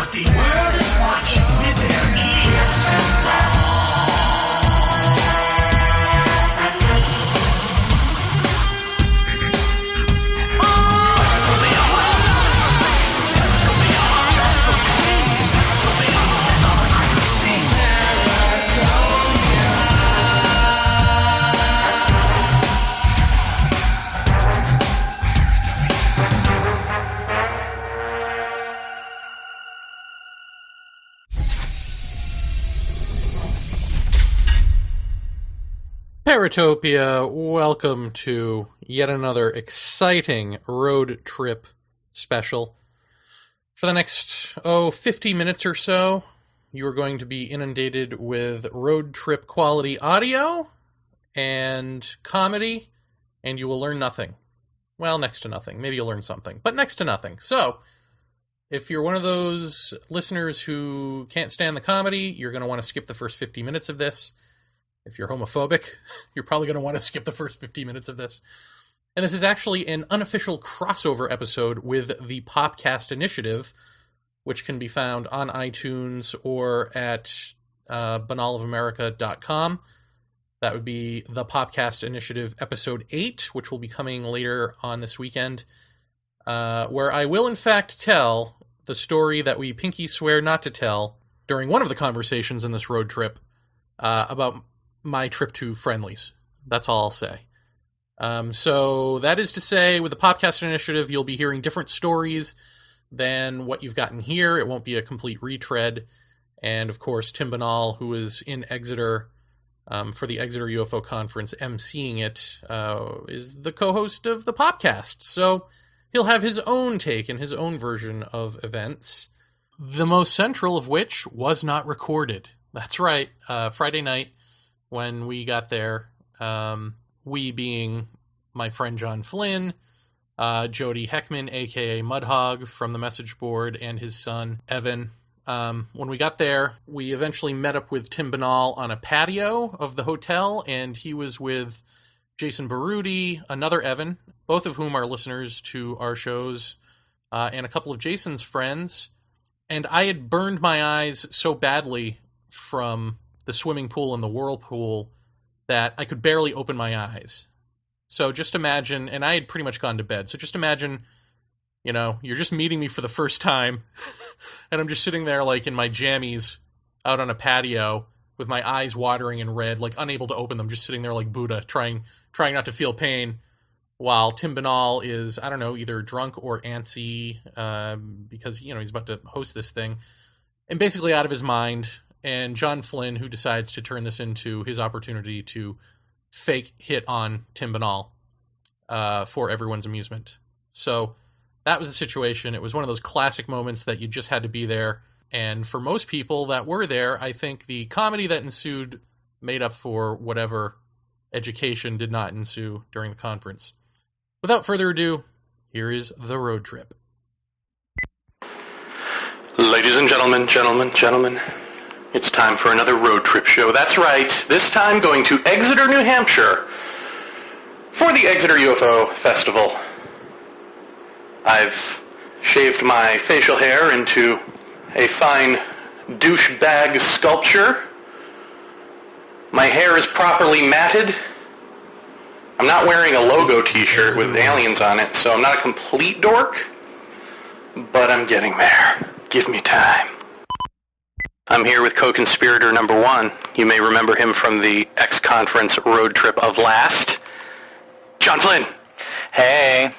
But the world is watching with their ears. Paratopia, welcome to yet another exciting road trip special. For the next, 50 minutes or so, you are going to be inundated with road trip quality audio and comedy, and you will learn nothing. Well, next to nothing. Maybe you'll learn something, but next to nothing. So, if you're one of those listeners who can't stand the comedy, you're going to want to skip the first 50 minutes of this. If you're homophobic, you're probably going to want to skip the first 50 minutes of this. And this is actually an unofficial crossover episode with the Popcast Initiative, which can be found on iTunes or at banalofamerica.com. That would be the Popcast Initiative Episode 8, which will be coming later on this weekend, where I will in fact tell the story that we pinky swear not to tell during one of the conversations in this road trip about my trip to Friendly's. That's all I'll say. So that is to say, with the Popcast Initiative, you'll be hearing different stories than what you've gotten here. It won't be a complete retread. And of course, Tim Binnall, who is in Exeter for the Exeter UFO Conference, emceeing it, is the co-host of the Popcast. So he'll have his own take and his own version of events, the most central of which was not recorded. That's right. Friday night, when we got there, we being my friend John Flynn, Jody Heckman, a.k.a. Mudhog from the message board, and his son, Evan. When we got there, we eventually met up with Tim Binnall on a patio of the hotel, and he was with Jason Baruti, another Evan, both of whom are listeners to our shows, and a couple of Jason's friends. And I had burned my eyes so badly from the swimming pool and the whirlpool that I could barely open my eyes. So just imagine, and I had pretty much gone to bed, so just imagine, you're just meeting me for the first time, and I'm just sitting there like in my jammies out on a patio with my eyes watering and red, like unable to open them, just sitting there like Buddha, trying not to feel pain, while Tim Binnall is, I don't know, either drunk or antsy, because, he's about to host this thing, and basically out of his mind. And John Flynn, who decides to turn this into his opportunity to fake hit on Tim Binnall for everyone's amusement. So that was the situation. It was one of those classic moments that you just had to be there. And for most people that were there, I think the comedy that ensued made up for whatever education did not ensue during the conference. Without further ado, here is the road trip. Ladies and gentlemen, it's time for another road trip show. That's right, this time going to Exeter, New Hampshire for the Exeter UFO Festival. I've shaved my facial hair into a fine douchebag sculpture. My hair is properly matted. I'm not wearing a logo t-shirt with aliens on it, so I'm not a complete dork, but I'm getting there. Give me time. I'm here with co-conspirator number 1. You may remember him from the X-Conference road trip of last. John Flynn. Hey.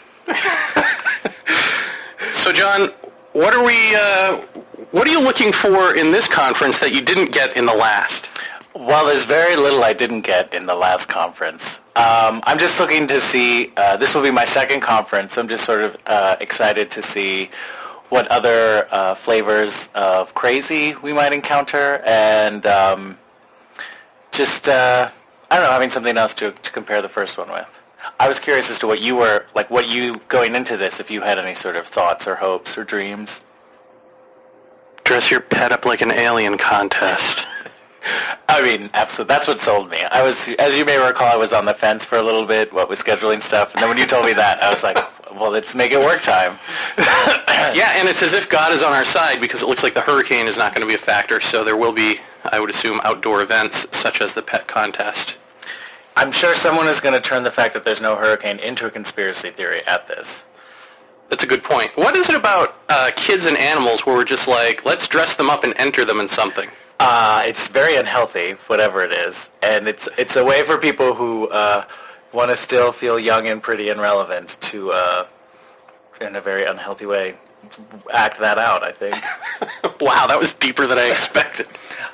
So, John, what are you looking for in this conference that you didn't get in the last? Well, there's very little I didn't get in the last conference. I'm just looking to see, this will be my second conference. I'm just sort of excited to see what other flavors of crazy we might encounter, and I don't know, having something else to compare the first one with. I was curious as to what you going into this, if you had any sort of thoughts or hopes or dreams. Dress your pet up like an alien contest. I mean, absolutely. That's what sold me. I was, as you may recall, I was on the fence for a little bit, what with scheduling stuff, and then when you told me that, I was like, Well, let's make it work time. Yeah, and it's as if God is on our side because it looks like the hurricane is not going to be a factor, so there will be, I would assume, outdoor events such as the pet contest. I'm sure someone is going to turn the fact that there's no hurricane into a conspiracy theory at this. That's a good point. What is it about kids and animals where we're just like, let's dress them up and enter them in something? It's very unhealthy, whatever it is, and it's a way for people who want to still feel young and pretty and relevant to, in a very unhealthy way, act that out, I think. Wow, that was deeper than I expected.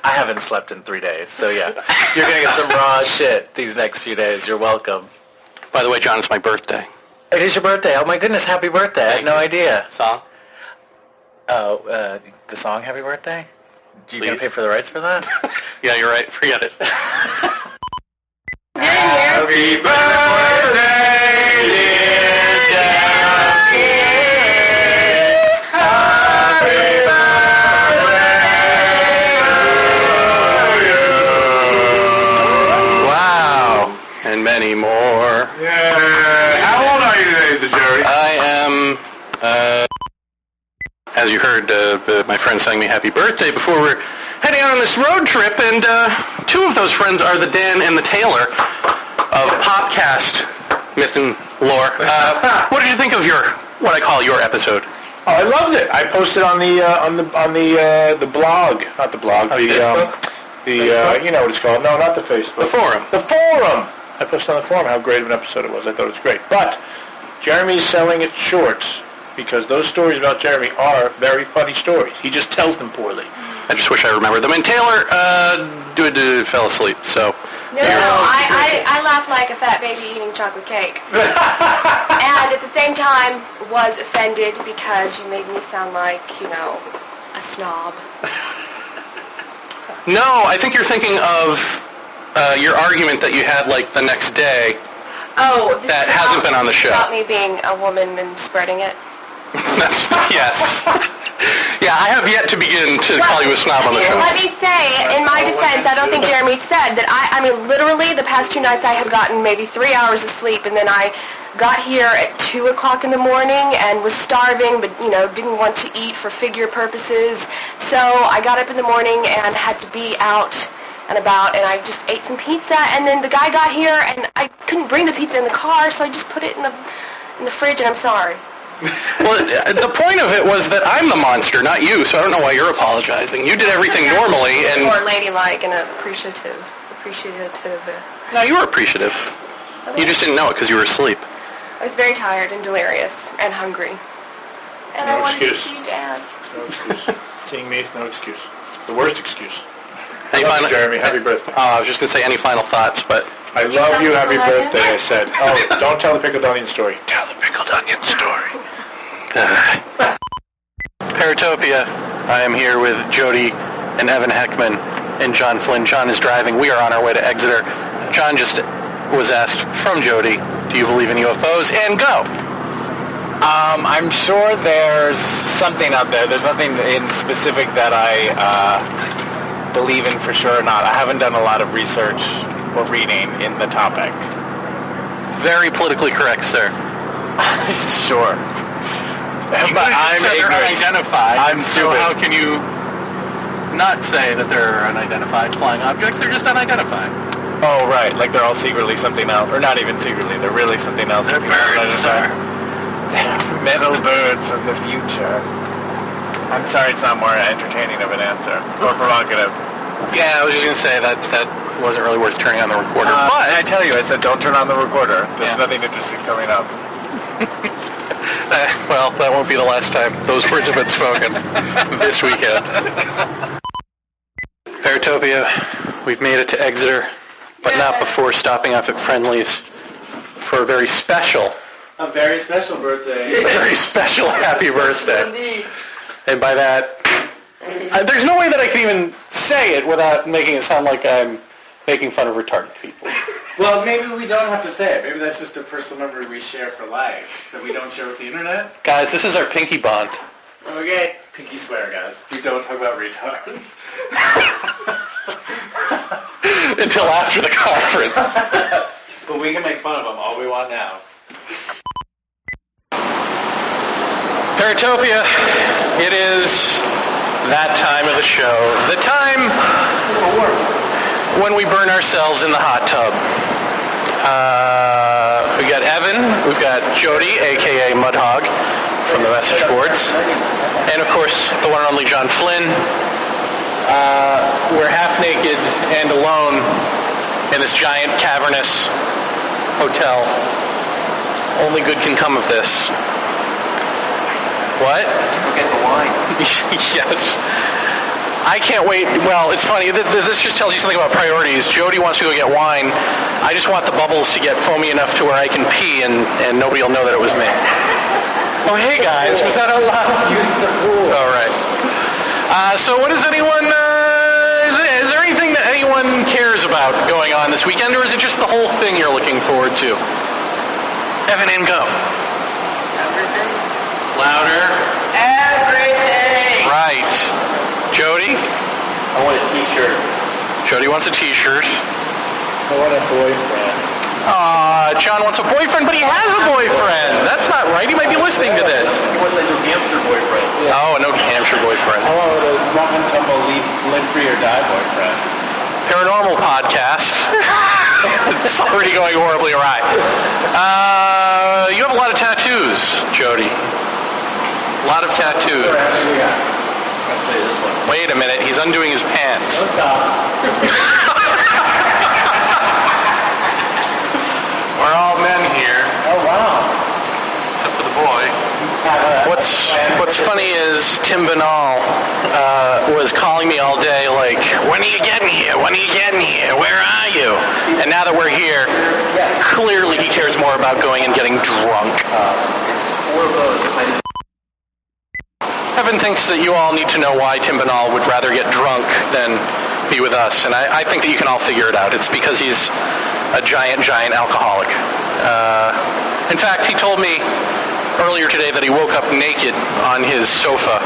I haven't slept in 3 days, so yeah. You're going to get some raw shit these next few days. You're welcome. By the way, John, it's my birthday. It is your birthday. Oh my goodness, happy birthday. I had no idea. Song? Oh, the song Happy Birthday? You going to pay for the rights for that? Yeah, you're right. Forget it. Happy birthday, dear Jackie. Happy birthday to you. Wow. And many more. Yeah. How old are you today, Jerry? I am, as you heard, my friend sang me happy birthday before we're heading out on this road trip, and two of those friends are the Dan and the Taylor of Popcast Myth and Lore. What did you think of what I call your episode? Oh, I loved it. I posted on the blog, not the blog. Oh, you did? You know what it's called? No, not the Facebook. The forum. The forum. I posted on the forum how great of an episode it was. I thought it was great. But Jeremy's selling it short because those stories about Jeremy are very funny stories. He just tells them poorly. I just wish I remembered them. And Taylor fell asleep, so... No, I laughed like a fat baby eating chocolate cake. And at the same time was offended because you made me sound like, a snob. No, I think you're thinking of your argument that you had, the next day. Oh, that hasn't been on the show. About me being a woman and spreading it? Yes. Yeah, I have yet to begin to call you a snob on the show. Let me say, in my defense, I don't think Jeremy said that I mean, literally the past 2 nights I had gotten maybe 3 hours of sleep, and then I got here at 2 o'clock in the morning and was starving, but, didn't want to eat for figure purposes. So I got up in the morning and had to be out and about, and I just ate some pizza, and then the guy got here, and I couldn't bring the pizza in the car, so I just put it in the fridge, and I'm sorry. Well, the point of it was that I'm the monster, not you, so I don't know why you're apologizing. You did everything normally, and... More ladylike and appreciative. No, you were appreciative. You just didn't know it because you were asleep. I was very tired and delirious and hungry. And I wanted to see Dad. No excuse. Seeing me is no excuse. The worst excuse. Any I love final... you, Jeremy. Happy birthday. I was just going to say any final thoughts, but... I love you. Happy birthday, I said. Oh, don't tell the pickled onion story. Tell the pickled onion story. Paratopia, I am here with Jody and Evan Heckman and John Flynn. John is driving. We are on our way to Exeter. John just was asked from Jody, do you believe in UFOs? And go! I'm sure there's something out there. There's nothing in specific that I believe in for sure or not. I haven't done a lot of research or reading in the topic. Very politically correct, sir. Sure. But I'm ignorant. Unidentified. I'm so stupid. how can you not say that they're unidentified flying objects? They're just unidentified. Oh, right. Like they're all secretly something else. Or not even secretly. They're really something else. They're birds, sir. They're metal birds from the future. I'm sorry it's not more entertaining of an answer. Or provocative. Yeah, I was just going to say that wasn't really worth turning on the recorder. But I tell you, I said don't turn on the recorder. There's Yeah. nothing interesting coming up. Well, that won't be the last time those words have been spoken this weekend. Paratopia, we've made it to Exeter, but not before stopping off at Friendly's for a very special birthday. very special happy birthday. Indeed. And by that, there's no way that I can even say it without making it sound like I'm making fun of retarded people. Well, maybe we don't have to say it. Maybe that's just a personal memory we share for life that we don't share with the internet. Guys, this is our pinky bond. Okay. Pinky swear, guys. We don't talk about retards. Until after the conference. But we can make fun of them all we want now. Paratopia, it is that time of the show. The time when we burn ourselves in the hot tub. We got Evan, we've got Jody, a.k.a. Mudhog, from the message boards, and of course, the one and only John Flynn. We're half naked and alone in this giant cavernous hotel. Only good can come of this. What? We'll get the wine. Yes. I can't wait. Well, it's funny. This just tells you something about priorities. Jody wants to go get wine. I just want the bubbles to get foamy enough to where I can pee and nobody will know that it was me. Oh, hey guys. Was that allowed? Use the pool. All right. So what does anyone... Is there anything that anyone cares about going on this weekend, or is it just the whole thing you're looking forward to? Evan, and go. Everything? Louder. Everything! Right. Jody? I want a t-shirt. Jody wants a t-shirt. I want a boyfriend. John wants a boyfriend, but he has a boyfriend. That's not right. He might be listening to this. He wants a New Hampshire boyfriend. Yeah. Oh, a New Hampshire boyfriend. I want those rough and tumble live free or die boyfriend. Paranormal podcast. It's already going horribly awry. You have a lot of tattoos, Jody. A lot of tattoos. Yeah. I'll play this one. Wait a minute. He's undoing his pants. Don't stop. We're all men here, Oh, wow. except for the boy. What's funny is Tim Binnall was calling me all day like, when are you getting here? When are you getting here? Where are you? And now that we're here, clearly he cares more about going and getting drunk. Evan thinks that you all need to know why Tim Binnall would rather get drunk than be with us, and I think that you can all figure it out. It's because he's a giant alcoholic. In fact, he told me earlier today that he woke up naked on his sofa,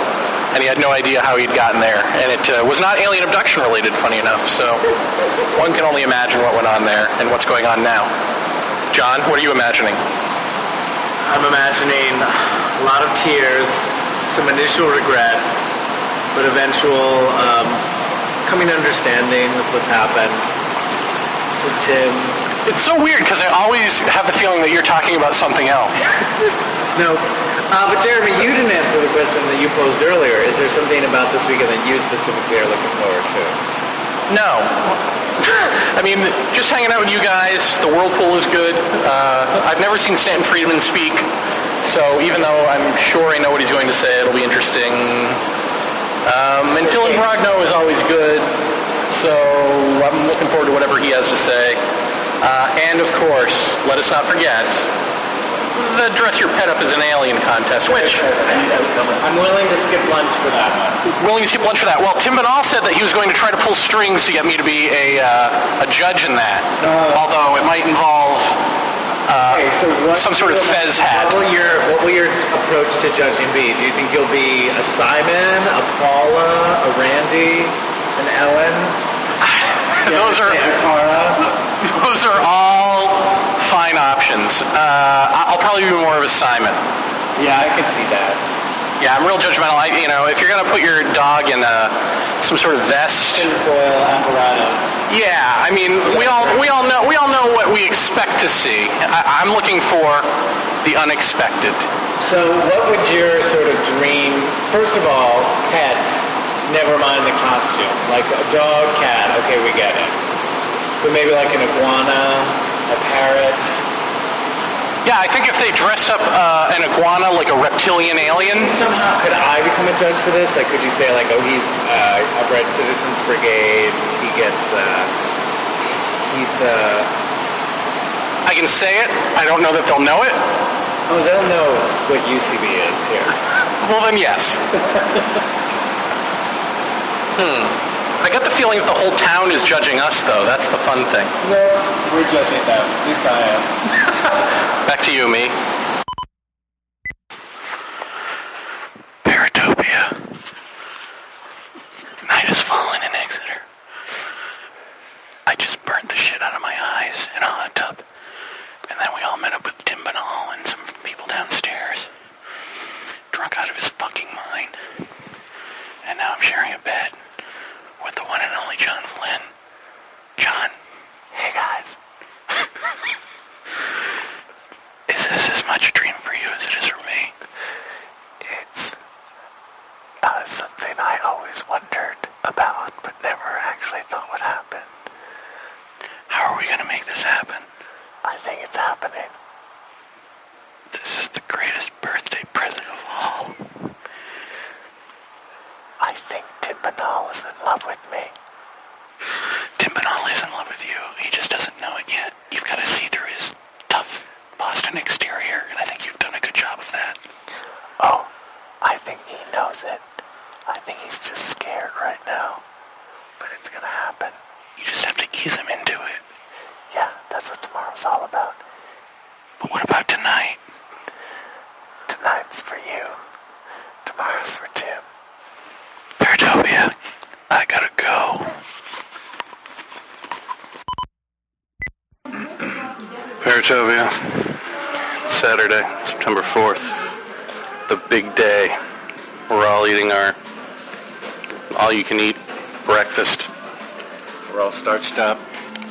and he had no idea how he'd gotten there. And it was not alien abduction related, funny enough, so one can only imagine what went on there and what's going on now. John, what are you imagining? I'm imagining a lot of tears, some initial regret, but eventual coming to understanding of what happened with Tim. It's so weird because I always have the feeling that you're talking about something else. No. But Jeremy, you didn't answer the question that you posed earlier. Is there something about this weekend that you specifically are looking forward to? No. I mean, just hanging out with you guys, the whirlpool is good. I've never seen Stanton Friedman speak, so even though I'm sure I know what he's going to say, it'll be interesting. And Phil and Brogno is always good, so I'm looking forward to whatever he has to say. And of course, let us not forget the Dress Your Pet Up as an Alien contest, which... I'm willing to skip lunch for that one. Willing to skip lunch for that. Well, Tim Binnall said that he was going to try to pull strings to get me to be a judge in that, although it might involve some sort of fez hat. What will your approach to judging be? Do you think you'll be a Simon, a Paula, a Randy, an Ellen? Those are all fine options. I'll probably be more of a Simon. Yeah, I can see that. Yeah, I'm real judgmental. If you're gonna put your dog in some sort of vest, tinfoil apparatus. Yeah, I mean, we all know what we expect to see. I'm looking for the unexpected. So, what would your sort of dream? First of all, pets. Never mind the costume. Like a dog, cat. Okay, we get it. But maybe like an iguana, a parrot. Yeah, I think if they dressed up an iguana like a reptilian alien. Somehow, could I become a judge for this? Like, could you say, like, oh, he's a Red Citizens Brigade, he gets, I can say it. I don't know that they'll know it. Oh, they'll know what UCB is here. Well, then yes. I got the feeling that the whole town is judging us, though. That's the fun thing. No, we're judging them. At least I am. Back to you, me. Paratopia. Night has fallen in Exeter. I just burnt the shit out of my eyes in a hot tub. And then we all met up with Tim Binnall and some people downstairs. Drunk out I'm sharing a bed with the one and only John Flynn. John. Hey, guys. Is this as much a dream for you as it is for me? It's something I always wondered about, but never actually thought would happen. How are we going to make this happen? I think it's happening. This is the greatest birthday present of all. I think Tim Binnall is in love with me. Tim Binnall is in love with you. He just doesn't know it yet. You've got to see through his tough Boston exterior, and I think you've done a good job of that. Oh, I think he knows it. I think he's just scared right now. But it's gonna happen. You just have to ease him into it. Yeah, that's what tomorrow's all about. But what about tonight? Tonight's for you. Tomorrow's for Tim. Paratopia, I gotta go. Paratopia, Saturday, September 4th. The big day. We're all eating our all-you-can-eat breakfast. We're all starched up.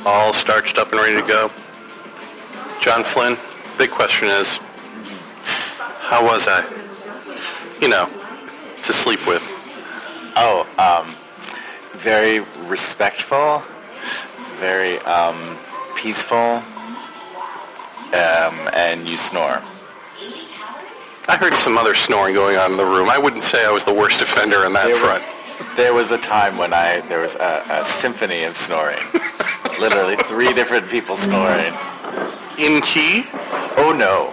All starched up and ready to go. John Flynn, big question is, how was I? You know, to sleep with. Oh, very respectful, very peaceful, and you snore. I heard some other snoring going on in the room. I wouldn't say I was the worst offender on that front. There was a time when there was a symphony of snoring. Literally 3 different people snoring. In key? Oh no.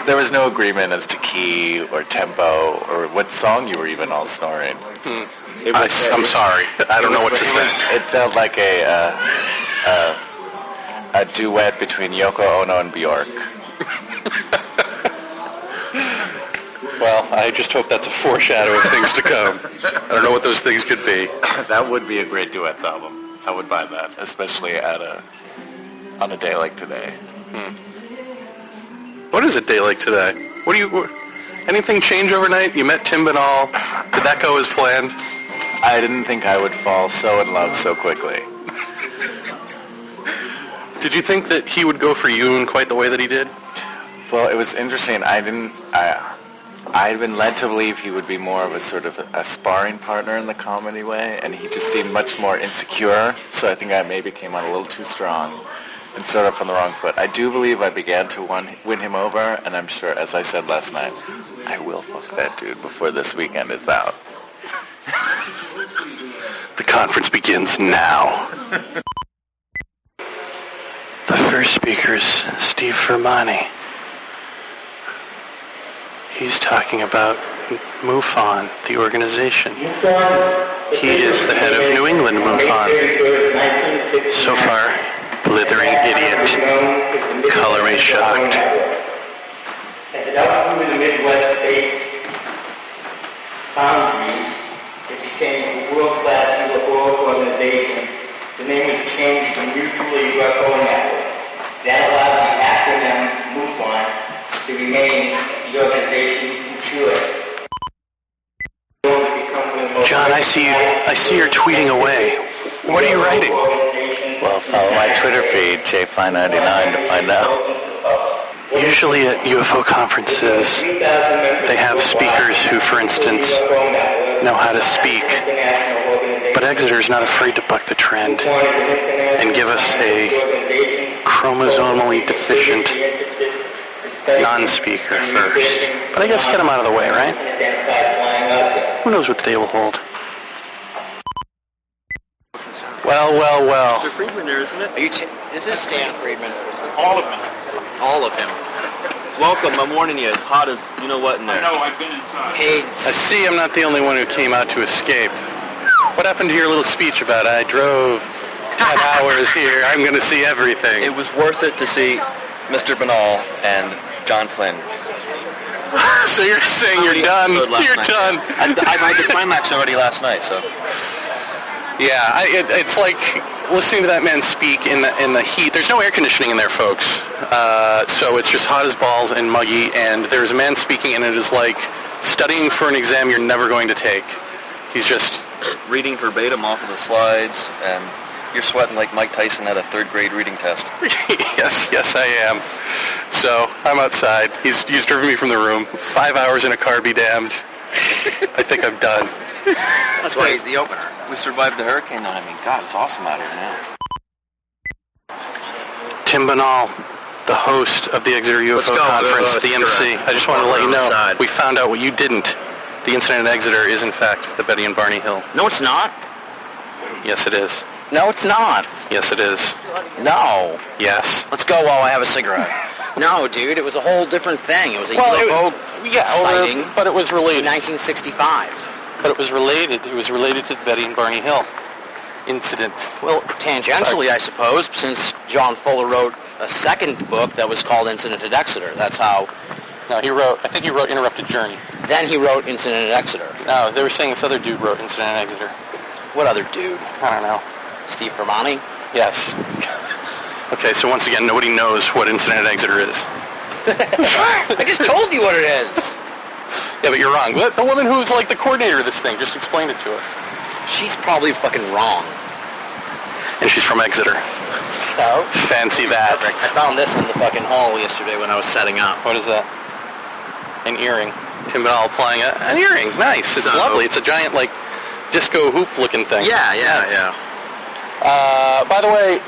There was no agreement as to key or tempo or what song you were even all snoring. I'm sorry. I don't know what to say. It felt like a duet between Yoko Ono and Bjork. Well, I just hope that's a foreshadow of things to come. I don't know what those things could be. That would be a great duets album. I would buy that, especially on a day like today. What is a day like today? Anything change overnight? You met Tim Binnall. Did that go as planned? I didn't think I would fall so in love so quickly. Did you think that he would go for you in quite the way that he did? Well, it was interesting. I had been led to believe he would be more of a sort of a sparring partner in the comedy way, and he just seemed much more insecure, so I think I maybe came on a little too strong and started off on the wrong foot. I do believe I began to win him over, and I'm sure, as I said last night, I will fuck that dude before this weekend is out. The conference begins now. The first speaker's Steve Firmani. He's talking about MUFON, the organization. He is the head of New England MUFON. So far, blithering idiot. Coloring shocked. As it out through the Midwest states boundaries, it became a world-class UFO organization. The name was changed to Mutually UFO Network. That allowed the acronym MUFON to remain the organization in Chile. John, I see you're tweeting away. What are you writing? Well, follow my Twitter feed, JFly99, to find out. Usually at UFO conferences, they have speakers who, for instance, know how to speak. But Exeter's not afraid to buck the trend and give us a chromosomally deficient non-speaker first. But I guess get him out of the way, right? Who knows what the day will hold? Well. Mr. Friedman there, isn't it? This is Stan Friedman. All of them. All of him. Welcome. I'm warning you. It's hot as you know what in there. I've been inside. Hey, I see I'm not the only one who came out to escape. What happened to your little speech about I drove 10 hours here, I'm going to see everything? It was worth it to see Mr. Binnall and John Flynn. So you're saying you're done? You're done. I made the climax already last night, so. Yeah, it's like listening to that man speak in the heat. There's no air conditioning in there, folks. So it's just hot as balls and muggy, and there's a man speaking, and it is like studying for an exam you're never going to take. He's just reading verbatim off of the slides, and you're sweating like Mike Tyson at a third-grade reading test. Yes, I am. So, I'm outside. He's driven me from the room. 5 hours in a car, be damned. I think I'm done. That's why he's the opener. We survived the hurricane, though. I mean, God, it's awesome out here now. Tim Binnall, the host of the Exeter UFO Conference, the MC. I just wanted to let you know, we found out what you didn't. The Incident at Exeter is, in fact, the Betty and Barney Hill. No, it's not. Yes, it is. No, it's not. Yes, it is. No. Yes. Let's go while I have a cigarette. No, dude, it was a whole different thing. It was a UFO sighting. But it was related. In 1965. But it was related. It was related to the Betty and Barney Hill incident. Well, tangentially, I suppose, since John Fuller wrote a second book that was called Incident at Exeter. That's how... No, I think he wrote Interrupted Journey. Then he wrote Incident at Exeter. No, they were saying this other dude wrote Incident at Exeter. What other dude? I don't know. Steve Firmani? Yes. Okay, so once again, nobody knows what Incident at Exeter is. I just told you what it is. Yeah, but you're wrong. The woman who's like the coordinator of this thing just explained it to us. She's probably fucking wrong. And she's from Exeter. So? Fancy that. I found this in the fucking hall yesterday when I was setting up. What is that? An earring. Tim Binnall applying an earring. Nice. It's lovely. It's a giant, like, disco hoop-looking thing. Yeah. By the way,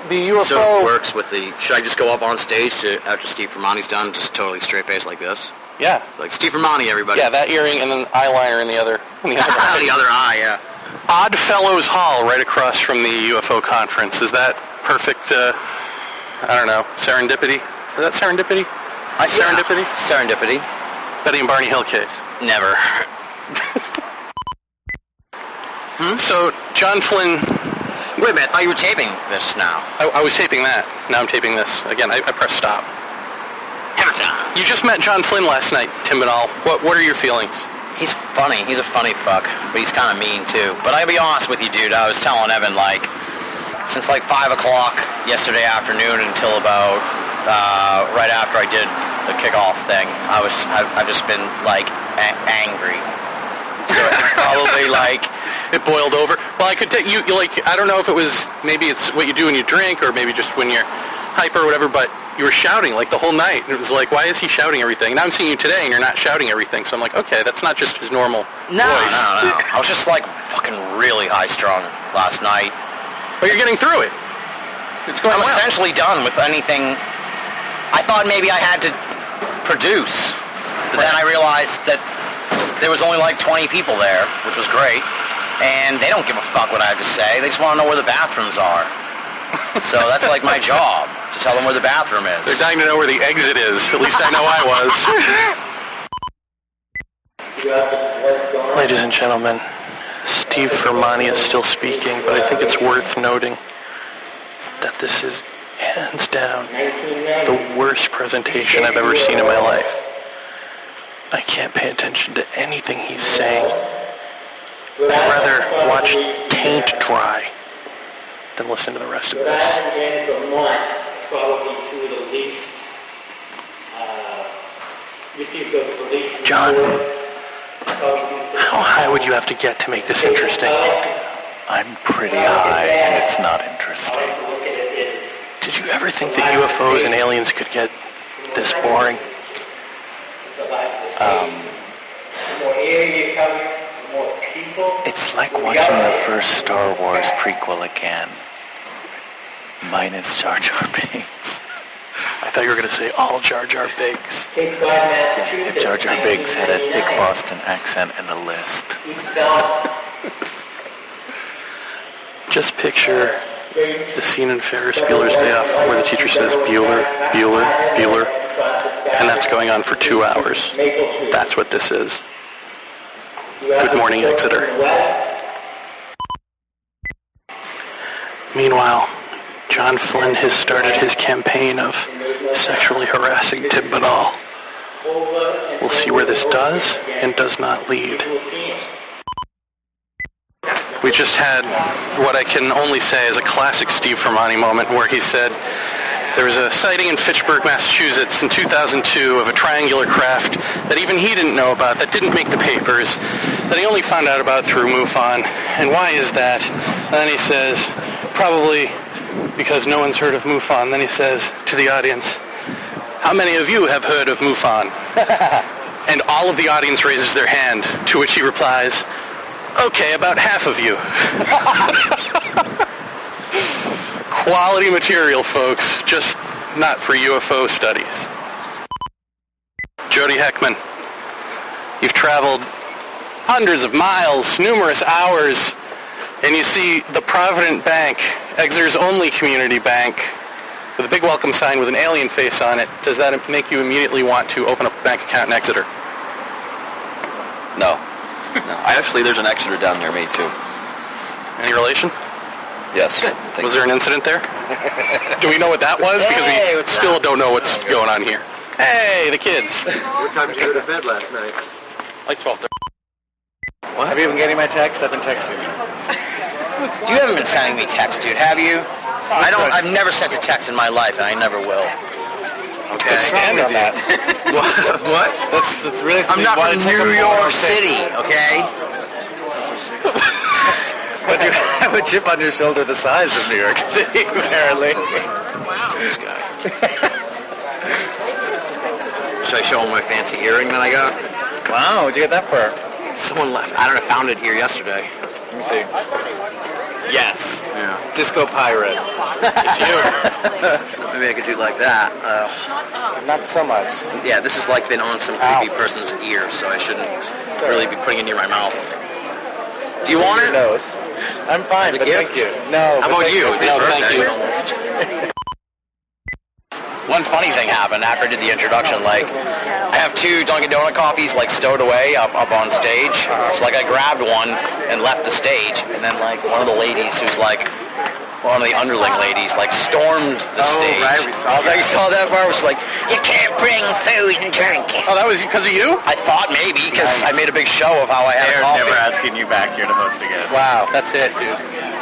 the UFO... So it works with the... Should I just go up on stage after Steve Firmani's done, just totally straight-faced like this? Yeah. Like Steve Firmani, everybody. Yeah, that earring and then eyeliner in the other eye. The other eye, yeah. Odd Fellows Hall right across from the UFO conference. Is that perfect, I don't know, serendipity? Is that serendipity? Serendipity? Yeah. Serendipity. Betty and Barney Hill case. Never. So, John Flynn... Wait a minute, I thought you were taping this now. I was taping that. Now I'm taping this. Again, I pressed stop. Hammer time. You just met John Flynn last night, Tim Binnall. What are your feelings? He's funny. He's a funny fuck, but he's kind of mean too. But I'll be honest with you, dude. I was telling Evan, like, since like 5 o'clock yesterday afternoon until about right after I did the kickoff thing, I've just been like angry. So it's probably like it boiled over. Well, I could take you like I don't know if it was maybe it's what you do when you drink or maybe just when you're hyper or whatever, but you were shouting like the whole night. And it was like, why is he shouting everything? Now I'm seeing you today and you're not shouting everything. So I'm like, okay, that's not just his normal voice. No. I was just like fucking really high strung last night. But you're getting through it. It's going I'm well. essentially done with anything. I thought maybe I had to produce. But then I realized that there was only like 20 people there, which was great. And they don't give a fuck what I have to say. They just want to know where the bathrooms are. So that's like my job, to tell them where the bathroom is. They're dying to know where the exit is. At least I know I was. Ladies and gentlemen, Steve Firmani is still speaking, but I think it's worth noting that this is hands down the worst presentation I've ever seen in my life. I can't pay attention to anything he's saying. I'd rather watch taint dry than listen to the rest of this. John, how high would you have to get to make this interesting? I'm pretty high, and it's not interesting. Did you ever think that UFOs and aliens could get this boring? It's like watching the first Star Wars prequel again. Minus Jar Jar Binks. I thought you were going to say all Jar Jar Binks. Yes, if Jar Jar Binks had a thick Boston accent and a lisp. Just picture the scene in Ferris Bueller's Day Off where the teacher says, Bueller, Bueller, Bueller, and that's going on for 2 hours. That's what this is. Good morning, Exeter. Meanwhile, John Flynn has started his campaign of sexually harassing Tim Binnall. We'll see where this does and does not lead. We just had what I can only say is a classic Steve Firmani moment where he said, There was a sighting in Fitchburg, Massachusetts in 2002 of a triangular craft that even he didn't know about, that didn't make the papers, that he only found out about through MUFON. And why is that? And then he says, probably because no one's heard of MUFON. Then he says to the audience, how many of you have heard of MUFON? And all of the audience raises their hand, to which he replies, okay, about half of you. Quality material, folks, just not for UFO studies. Jody Heckman, you've traveled hundreds of miles, numerous hours, and you see the Provident Bank, Exeter's only community bank, with a big welcome sign with an alien face on it. Does that make you immediately want to open up a bank account in Exeter? No. Actually, there's an Exeter down near me, too. Any relation? Yes. Was there an incident there? Do we know what that was? Because we still don't know what's going on here. Hey, the kids. What time did you go to bed last night? Like 12:30. What? Have you been getting my texts? I've been texting you. You haven't been sending me texts, dude, have you? I've never sent a text in my life, and I never will. Okay. Stand on that. What? That's really. I'm not from New York City, okay? But you have a chip on your shoulder the size of New York City, apparently. This guy. Should I show him my fancy earring that I got? Wow, where'd you get that for? Someone left. I don't know. Found it here yesterday. Let me see. Yes. Yeah. Disco pirate. It's you. Maybe I could do it like that. Not so much. Yeah, this is like been on some creepy person's ear, so I shouldn't really be putting it near my mouth. Do you want it? Nose. I'm fine, but thank you. No. How about you? No, thank you. One funny thing happened after I did the introduction. Like, I have 2 Dunkin' Donut coffees like stowed away up on stage. So like I grabbed one and left the stage, and then like one of the ladies who's like one of the underling ladies like stormed the stage. Right, we saw that. You saw that part? Was like, you can't bring food and drink. Oh, that was because of you? I thought maybe because I made a big show of how I had They're coffee. never asking you back here to host again. Wow, that's it, dude.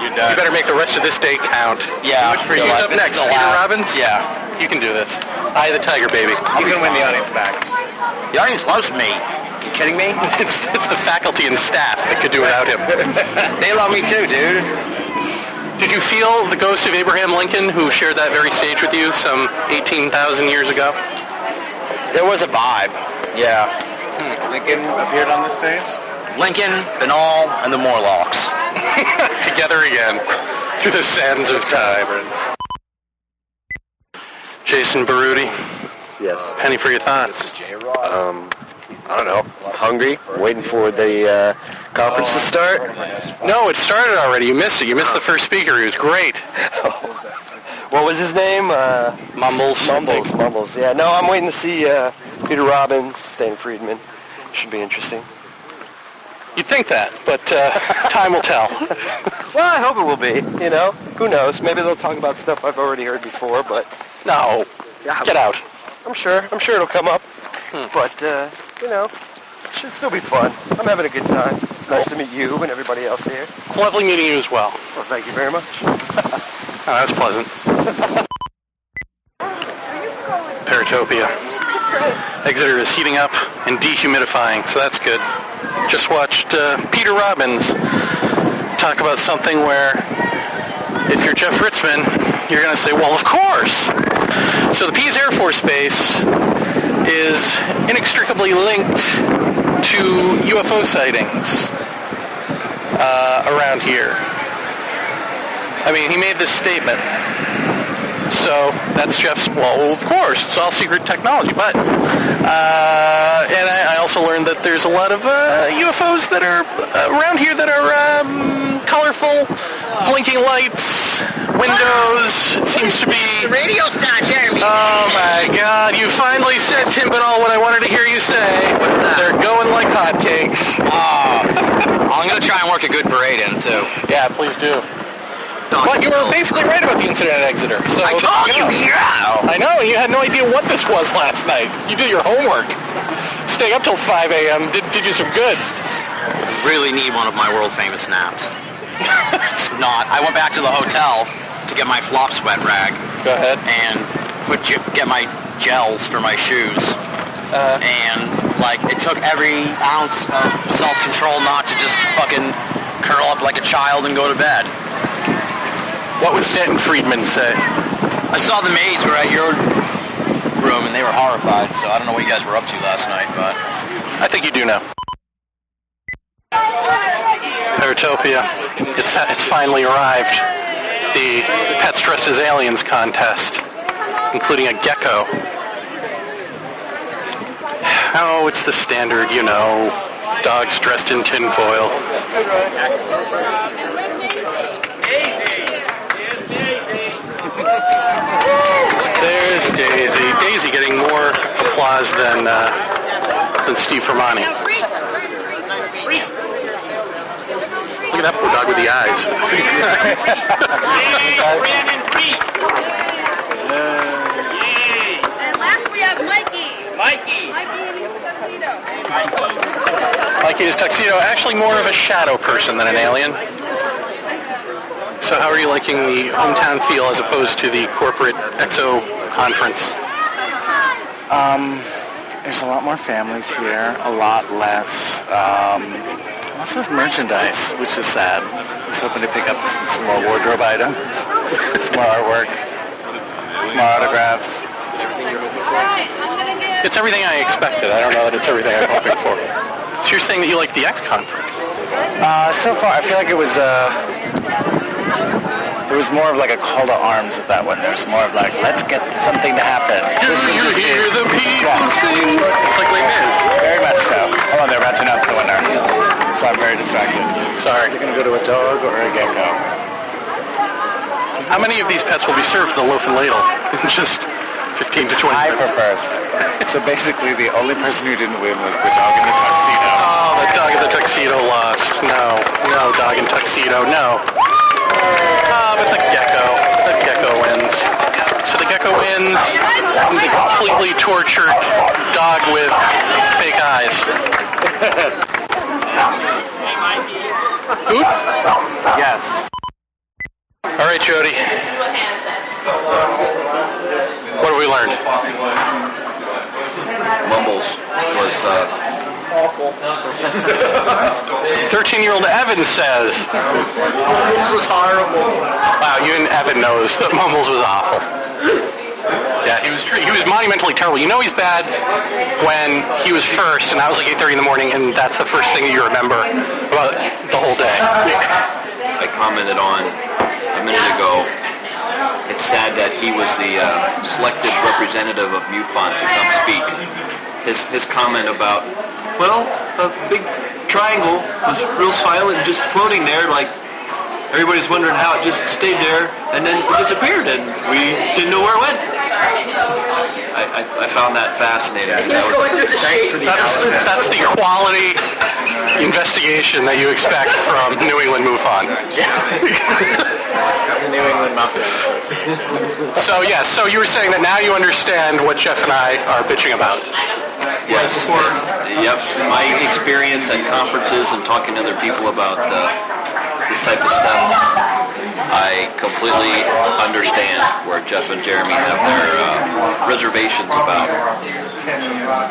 You're done. You better make the rest of this day count. Yeah. For you up next, Peter Robbins? Yeah. You can do this. Eye of the tiger, baby. You can win the audience back. The audience loves me. You kidding me? It's the faculty and staff that could do without him. They love me too, dude. Did you feel the ghost of Abraham Lincoln, who shared that very stage with you some 18,000 years ago? There was a vibe. Yeah. Lincoln appeared on the stage? Lincoln, Binnall, and the Morlocks. Together again, through the sands of time. Jason Baruti. Yes. Penny for your thoughts. I don't know. Hungry. Waiting for the conference to start. No, it started already. You missed it. You missed the first speaker. He was great. What was his name? Mumbles. Mumbles. Yeah. No, I'm waiting to see Peter Robbins, Stan Friedman. Should be interesting. You'd think that, but time will tell. Well, I hope it will be. You know, who knows? Maybe they'll talk about stuff I've already heard before, but No. Get out. I'm sure it'll come up. But you know, it should still be fun. I'm having a good time. It's nice to meet you and everybody else here. It's lovely meeting you as well. Well, thank you very much. Oh, that's pleasant. Paratopia. Exeter is heating up and dehumidifying, so that's good. Just watched Peter Robbins talk about something where if you're Jeff Ritzman, you're going to say, well, of course. So the Pease Air Force Base is inextricably linked to UFO sightings around here. I mean, he made this statement. So that's Jeff's, well, of course, it's all secret technology. But, and I also learned that there's a lot of UFOs that are around here that are colorful, blinking lights, windows. It seems to be... The radio's not Jeremy. Oh, my God. You finally said, Tim Binnall, what I wanted to hear you say. They're going like hotcakes. I'm going to try and work a good parade in, too. Yeah, please do. But you were basically right about the incident at Exeter. So, I told you, yeah. I know, and you had no idea what this was last night. You did your homework. Staying up till 5 a.m. did you some good. Really need one of my world-famous naps. It's not. I went back to the hotel to get my flop sweat rag. Go ahead. And get my gels for my shoes. And, like, it took every ounce of self-control not to just fucking curl up like a child and go to bed. What would Stanton Friedman say? I saw the maids were at your room, and they were horrified, so I don't know what you guys were up to last night, but... I think you do know. Paratopia, it's finally arrived. The Pets Dressed as Aliens contest, including a gecko. Oh, it's the standard, you know, dogs dressed in tinfoil. There's Daisy. Daisy getting more applause than Steve Firmani. Look at that poor dog with the eyes. And last we have Mikey. Mikey in his tuxedo. Mikey in his tuxedo, actually more of a shadow person than an alien. So how are you liking the hometown feel as opposed to the corporate EXO conference? There's a lot more families here, a lot less merchandise, which is sad. I was hoping to pick up some more wardrobe items, some more artwork, some more autographs. It's everything I expected. I don't know that it's everything I'm hoping for. So you're saying that you like the X conference? So far, I feel like it was more of like a call to arms at that one. There was more of like, let's get something to happen. You hear the people sing. It's like Les Mis. Very much so. Hold on, they're about to announce the winner. So I'm very distracted. Sorry. Is it going to go to a dog or a gecko? How many of these pets will be served the loaf and ladle in just 15 to 20 minutes? Hyper first. So basically the only person who didn't win was the dog in the tuxedo. Oh, the dog in the tuxedo lost. No, dog in tuxedo, no. But the gecko wins. So the gecko wins, the completely tortured dog with fake eyes. Food? Yes. All right, Jody. What have we learned? Mumbles was awful. 13-year-old Evan says Mumbles was horrible. Wow, even Evan knows that Mumbles was awful. Yeah, he was monumentally terrible. You know he's bad when he was first, and that was like 8:30 in the morning, and that's the first thing that you remember about the whole day. I commented on a minute ago. It's sad that he was the selected representative of MUFON to come speak. His comment about, well, a big triangle was real silent, just floating there, like everybody's wondering how it just stayed there, and then it disappeared, and we didn't know where it went. I found that fascinating. That's the quality investigation that you expect from New England MUFON. New England Muffin. So you were saying that now you understand what Jeff and I are bitching about. Yes. Yep. My experience at conferences and talking to other people about this type of stuff, I completely understand where Jeff and Jeremy have their reservations about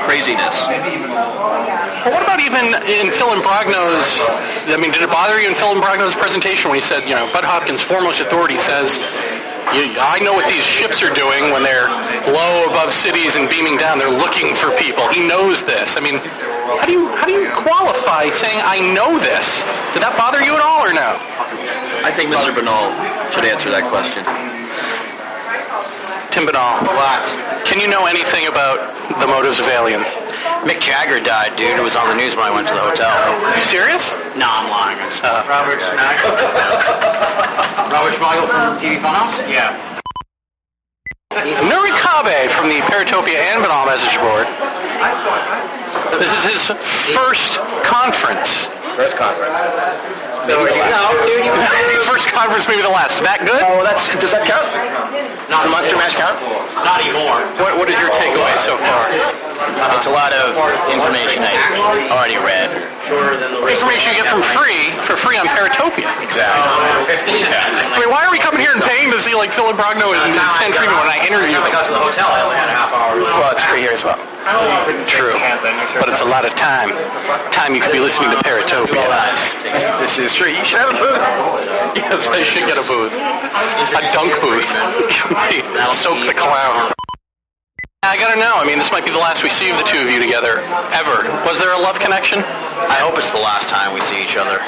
craziness. Well, what about even in Phil Imbrogno's, I mean, did it bother you in Phil Imbrogno's presentation when he said, Bud Hopkins' foremost authority says, I know what these ships are doing when they're low above cities and beaming down. They're looking for people. He knows this. I mean, how do you qualify saying I know this? Did that bother you at all or no? I think Mr. Binnall should answer that question. Tim Binnall. What? Can you know anything about the motives of aliens? Mick Jagger died, dude. It was on the news when I went to the hotel. Are you serious? No, I'm lying. Robert Schmagel. Robert Schmagel from TV Funhouse? Yeah. Nuri Kabe from the Paratopia and Binnall message board. This is his first conference. First conference. No, dude, he was First conference, maybe the last. Is that good? Oh, does that count? Does the Monster Mash count? Not anymore. What is your takeaway so far? It's a lot of information I already read. Information you get for free on Paratopia. Exactly. I mean, why are we coming here and paying to see like Philip Brogno and Stan Freeman when I interview them? I got to the hotel, I only had a half hour. Well, it's free here as well. True, but it's a lot of time. Time you could be listening to Paratopia. This is true. You should have a booth. Yes, I should get a booth. A dunk booth. Soak the clown. I gotta know. I mean, this might be the last we see of the two of you together, ever. Was there a love connection? I hope it's the last time we see each other.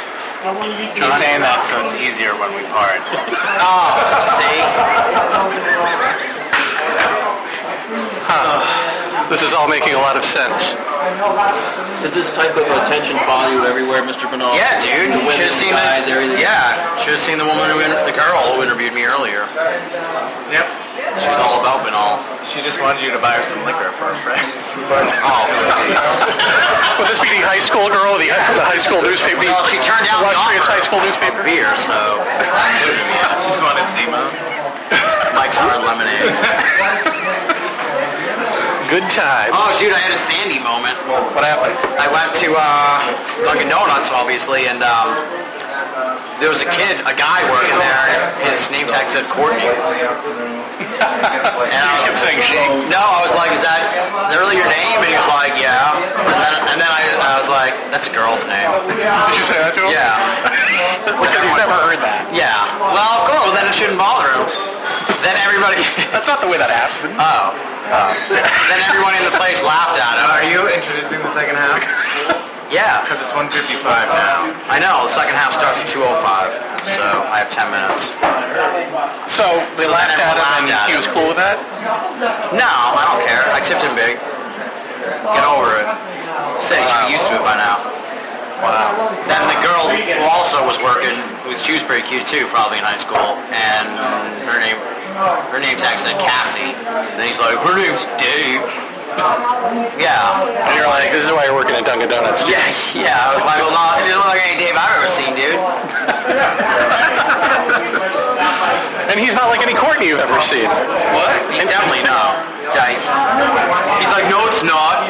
He's saying that so it's easier when we part. Oh, see? This is all making a lot of sense. Does this type of attention follow you everywhere, Mr. Binnall? Yeah, dude. The women, Should have seen guys, everything. Yeah, should have seen the woman the girl who interviewed me earlier. Yep. She was all about Binnall. She just wanted you to buy her some liquor for her friends. Would this be the high school girl, the high school newspaper? Well, she turned down the illustrious offer. high school newspaper Beer, so She just wanted Zima. Mike's Hard Lemonade. Good times. Oh, dude, I had a Sandy moment. What happened? I went to Dunkin' Donuts, obviously, and there was a guy working there, and his name tag said Courtney. And I kept saying she. No, I was like, is that really your name? And he was like, yeah. And then I was like, that's a girl's name. Did you say that to him? Yeah. Because he's never heard that. Yeah. Well, cool. Then it shouldn't bother him. Then everybody... That's not the way that happened. Oh. Then everyone in the place laughed at him. Are you introducing the second half? Yeah. Because it's 1:55 now. I know. The second half starts at 2:05, so I have 10 minutes. So they laughed at him and he was cool with that? No, I don't care. I tipped him big. Get over it. Said he should be used to it by now. Wow. Then the girl who also was working, she was pretty cute too, probably in high school, and her name tag said Cassie. And he's like, her name's Dave. Yeah. And you're like, this is why you're working at Dunkin' Donuts. Yeah. I was like, well, no, it doesn't look like any Dave I've ever seen, dude. And he's not like any Courtney you've ever seen. What? He's definitely not. He's like, no, it's not.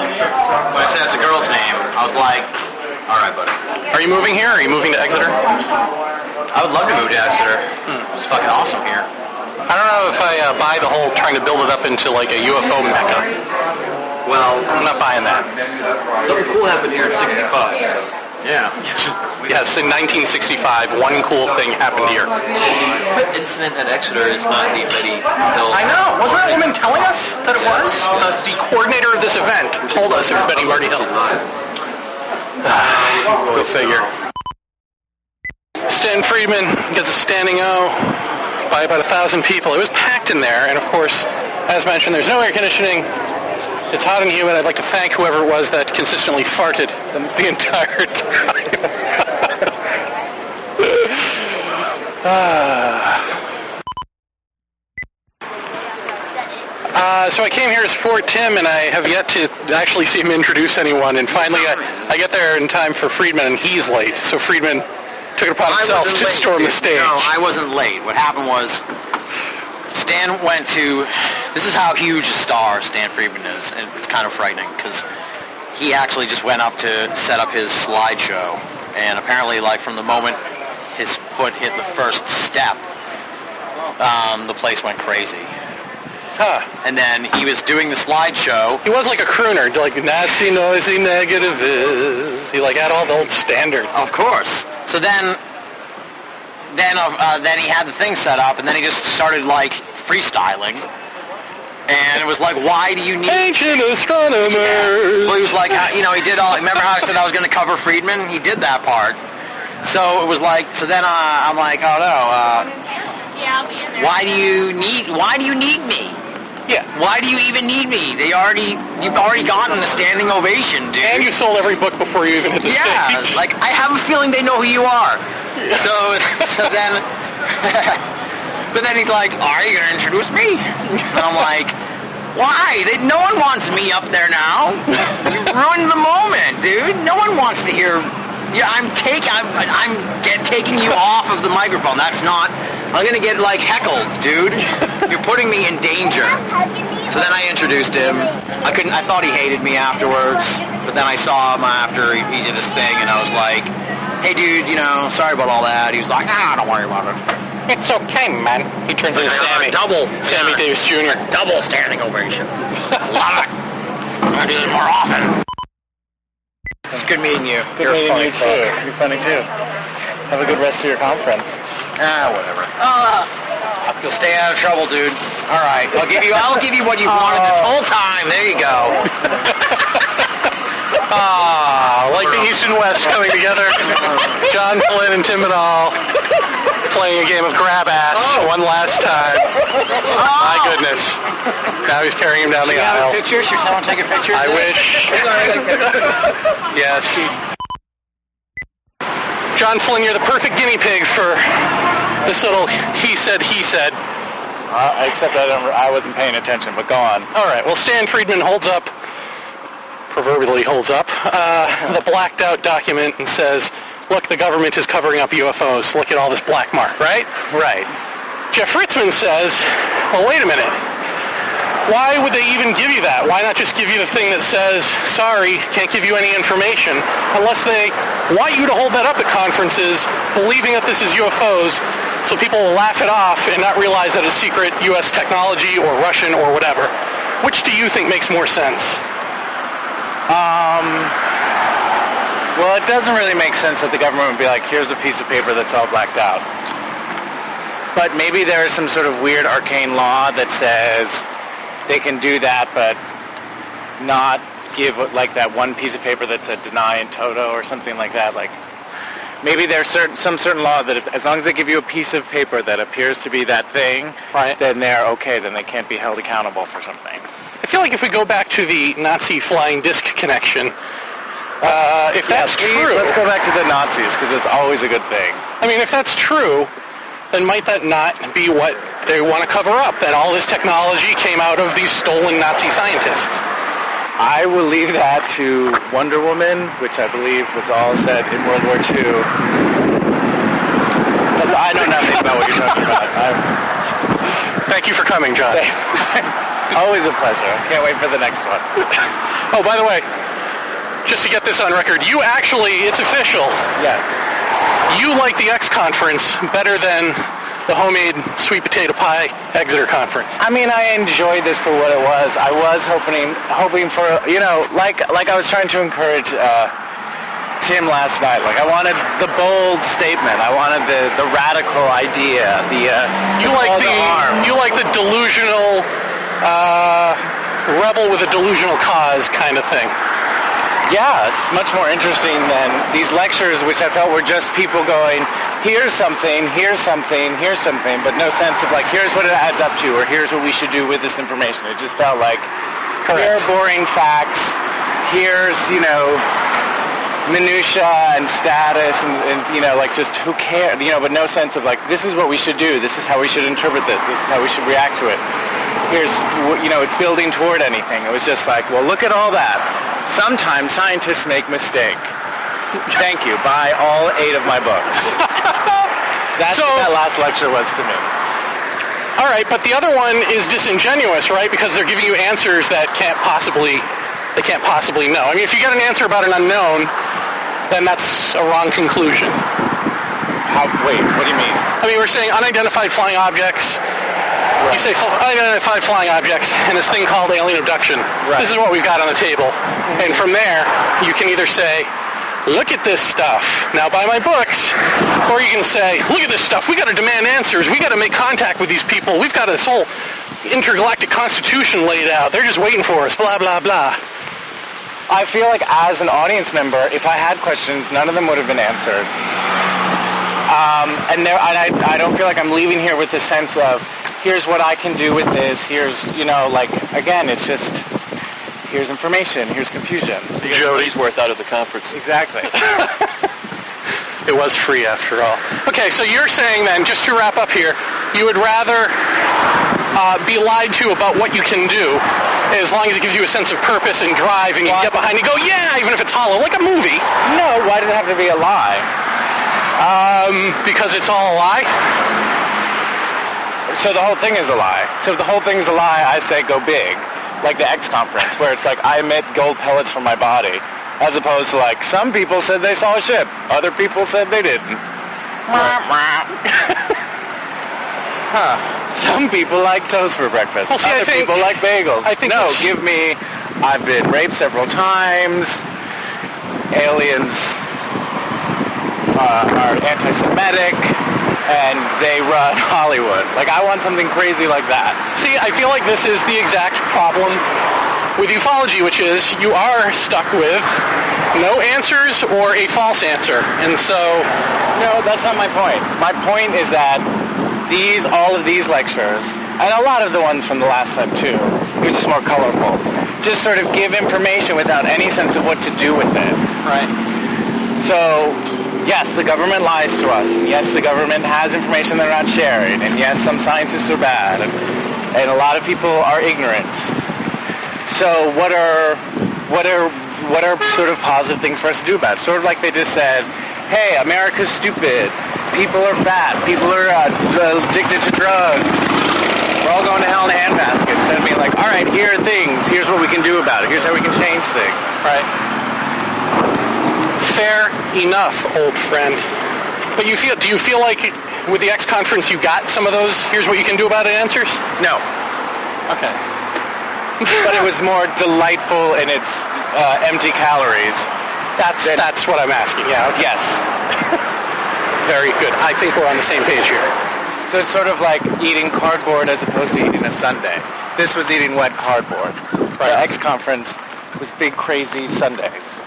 When I said it's a girl's name, I was like, all right, buddy. Are you moving here? Are you moving to Exeter? I would love to move to Exeter. It's fucking awesome here. I don't know if I buy the whole trying to build it up into like a UFO mecca. Well, I'm not buying that. something cool happened here in 65, so. Yeah. Yes, in 1965, one cool thing happened here. Incident at Exeter is not the Betty Hill. I know. Wasn't that woman telling us that it was? The coordinator of this event told us it was Betty Marty Hill. Go figure. Stan Friedman gets a standing O by about 1,000 people. It was packed in there, and of course, as mentioned, there's no air conditioning. It's hot and humid. I'd like to thank whoever it was that consistently farted the entire time. So I came here to support Tim, and I have yet to actually see him introduce anyone. And finally, I get there in time for Friedman, and he's late. So Friedman took it upon himself to storm the stage. No, I wasn't late. What happened was Stan went to... This is how huge a star Stan Friedman is, and it's kind of frightening, because he actually just went up to set up his slideshow, and apparently, like, from the moment his foot hit the first step, the place went crazy. Huh. And then he was doing the slideshow. He was like a crooner, like nasty, noisy, negative is. He like had all the old standards. Of course. So then he had the thing set up, and then he just started like freestyling. And it was like, why do you need... Ancient astronomers! Yeah. Well, he was like, he did all... Remember how I said I was going to cover Friedman? He did that part. So it was like... So then I'm like, oh no, why do you need me? Yeah. Why do you even need me? You've already gotten a standing ovation, dude. And you sold every book before you even hit the stage. Yeah, like, I have a feeling they know who you are. Yeah. So then... But then he's like, are you going to introduce me? And I'm like, why? No one wants me up there now. You ruined the moment, dude. No one wants to hear I'm taking you off of the microphone. That's not. I'm gonna get like heckled, dude. You're putting me in danger. So then I introduced him. I thought he hated me afterwards, but then I saw him after he did his thing, and I was like, "Hey, dude, sorry about all that." He was like, "Don't worry about it. It's okay, man." He turns into Sammy. Sammy Davis Jr. Double standing ovation. Love it. I'm gonna do this more often. It's good meeting you. Good meeting you too. You're funny too. Have a good rest of your conference. Whatever. Just stay out of trouble, dude. All right. I'll give you what you wanted this whole time. There you go. Like the East and West coming together. John Flynn and Tim Binnall playing a game of grab ass one last time. My goodness. Now he's carrying him down the aisle. Picture? Should someone take a picture? I wish. Yes. John Flynn, you're the perfect guinea pig for this little he said. Except I wasn't paying attention, but go on. All right. Well, Stan Friedman proverbially holds up the blacked out document and says, look, the government is covering up UFOs. Look at all this black mark, right? Right. Jeff Ritzmann says, well, wait a minute. Why would they even give you that? Why not just give you the thing that says, sorry, can't give you any information, unless they want you to hold that up at conferences, believing that this is UFOs, so people will laugh it off and not realize that it's secret U.S. technology or Russian or whatever. Which do you think makes more sense? Well, it doesn't really make sense that the government would be like, here's a piece of paper that's all blacked out. But maybe there is some sort of weird arcane law that says they can do that, but not give like that one piece of paper that said deny in toto or something like that. Like maybe there's some certain law that as long as they give you a piece of paper that appears to be that thing, right, then they're okay. Then they can't be held accountable for something. I feel like if we go back to the Nazi flying disc connection, if that's true... Let's go back to the Nazis, because it's always a good thing. I mean, if that's true, then might that not be what they want to cover up, that all this technology came out of these stolen Nazi scientists? I will leave that to Wonder Woman, which I believe was all said in World War II. I know nothing about what you're talking about. Thank you for coming, John. Always a pleasure. Can't wait for the next one. Oh, by the way, just to get this on record, you actually, it's official. Yes. You like the X conference better than the homemade sweet potato pie Exeter conference. I mean, I enjoyed this for what it was. I was hoping for, like I was trying to encourage Tim last night. Like, I wanted the bold statement. I wanted the radical idea. You like the delusional rebel with a delusional cause kind of thing. Yeah, it's much more interesting than these lectures, which I felt were just people going, here's something, but no sense of like, here's what it adds up to, or here's what we should do with this information. It just felt like, here are boring facts, here's, minutia and status, and like just who cares, but no sense of like, this is what we should do, this is how we should interpret this is how we should react to it. Here's, it's building toward anything. It was just like, well, look at all that. Sometimes scientists make mistakes. Thank you. Buy all 8 of my books. That's what that last lecture was to me. All right, but the other one is disingenuous, right? Because they're giving you answers that they can't possibly know. I mean, if you get an answer about an unknown, then that's a wrong conclusion. Wait, what do you mean? I mean, we're saying unidentified flying objects. Right. You say unidentified flying objects and this thing called alien abduction. Right. This is what we've got on the table. And from there, you can either say, look at this stuff, now buy my books, or you can say, look at this stuff, we got to demand answers, we got to make contact with these people, we've got this whole intergalactic constitution laid out, they're just waiting for us, blah, blah, blah. I feel like as an audience member, if I had questions, none of them would have been answered. And I don't feel like I'm leaving here with the sense of, here's what I can do with this, here's, again, it's just, here's information, here's confusion. Jody's worth out of the conference. Exactly. It was free after all. Okay, so you're saying then, just to wrap up here, you would rather be lied to about what you can do As long as it gives you a sense of purpose and drive, and you get behind it and go, yeah, even if it's hollow, like a movie. No, why does it have to be a lie? Because it's all a lie. So the whole thing is a lie. So if the whole thing's a lie, I say go big. Like the X conference, where it's like I emit gold pellets from my body, as opposed to like some people said they saw a ship, other people said they didn't. Huh. Some people like toast for breakfast. Well, see, other people like bagels. No, give me. I've been raped several times. Aliens are anti-Semitic. And they run Hollywood. Like, I want something crazy like that. See, I feel like this is the exact problem with ufology, which is you are stuck with no answers or a false answer. And so... No, that's not my point. My point is that all of these lectures, and a lot of the ones from the last time too, it was just more colorful, just sort of give information without any sense of what to do with it. Right. So... Yes, the government lies to us. And yes, the government has information they're not sharing. And yes, some scientists are bad. And a lot of people are ignorant. So what are sort of positive things for us to do about it? Sort of like they just said, hey, America's stupid. People are fat. People are addicted to drugs. We're all going to hell in a handbasket. Instead of being like, all right, here are things. Here's what we can do about it. Here's how we can change things. Right. Fair enough, old friend. But do you feel like with the X conference you got some of those here's what you can do about it answers? No. Okay. But it was more delightful in its empty calories. That's what I'm asking, yeah. Okay. Yes. Very good. I think we're on the same page here. So it's sort of like eating cardboard as opposed to eating a sundae. This was eating wet cardboard. Right. The X conference was big crazy sundaes.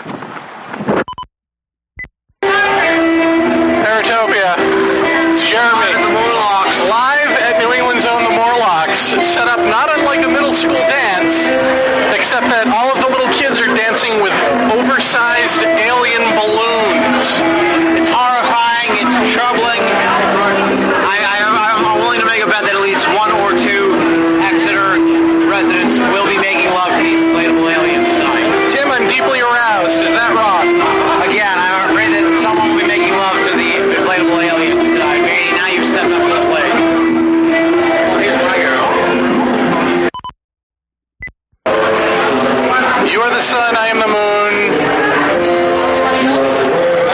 Paratopia. It's Jeremy. The Morlocks. Live at New England's own The Morlocks. Set up not unlike a middle school dance, except that all of the little kids are dancing with oversized alien balloons. It's horrifying. It's troubling. I'm willing to make a bet that at least one or two Exeter residents will be making love to these inflatable aliens tonight. Tim, I'm deeply aroused. Is that wrong? Again, I'm afraid that someone will be making love to the inflatable aliens tonight. Vaeni, now you've stepped up to the plate. Well, here's my girl. You are the sun, I am the moon.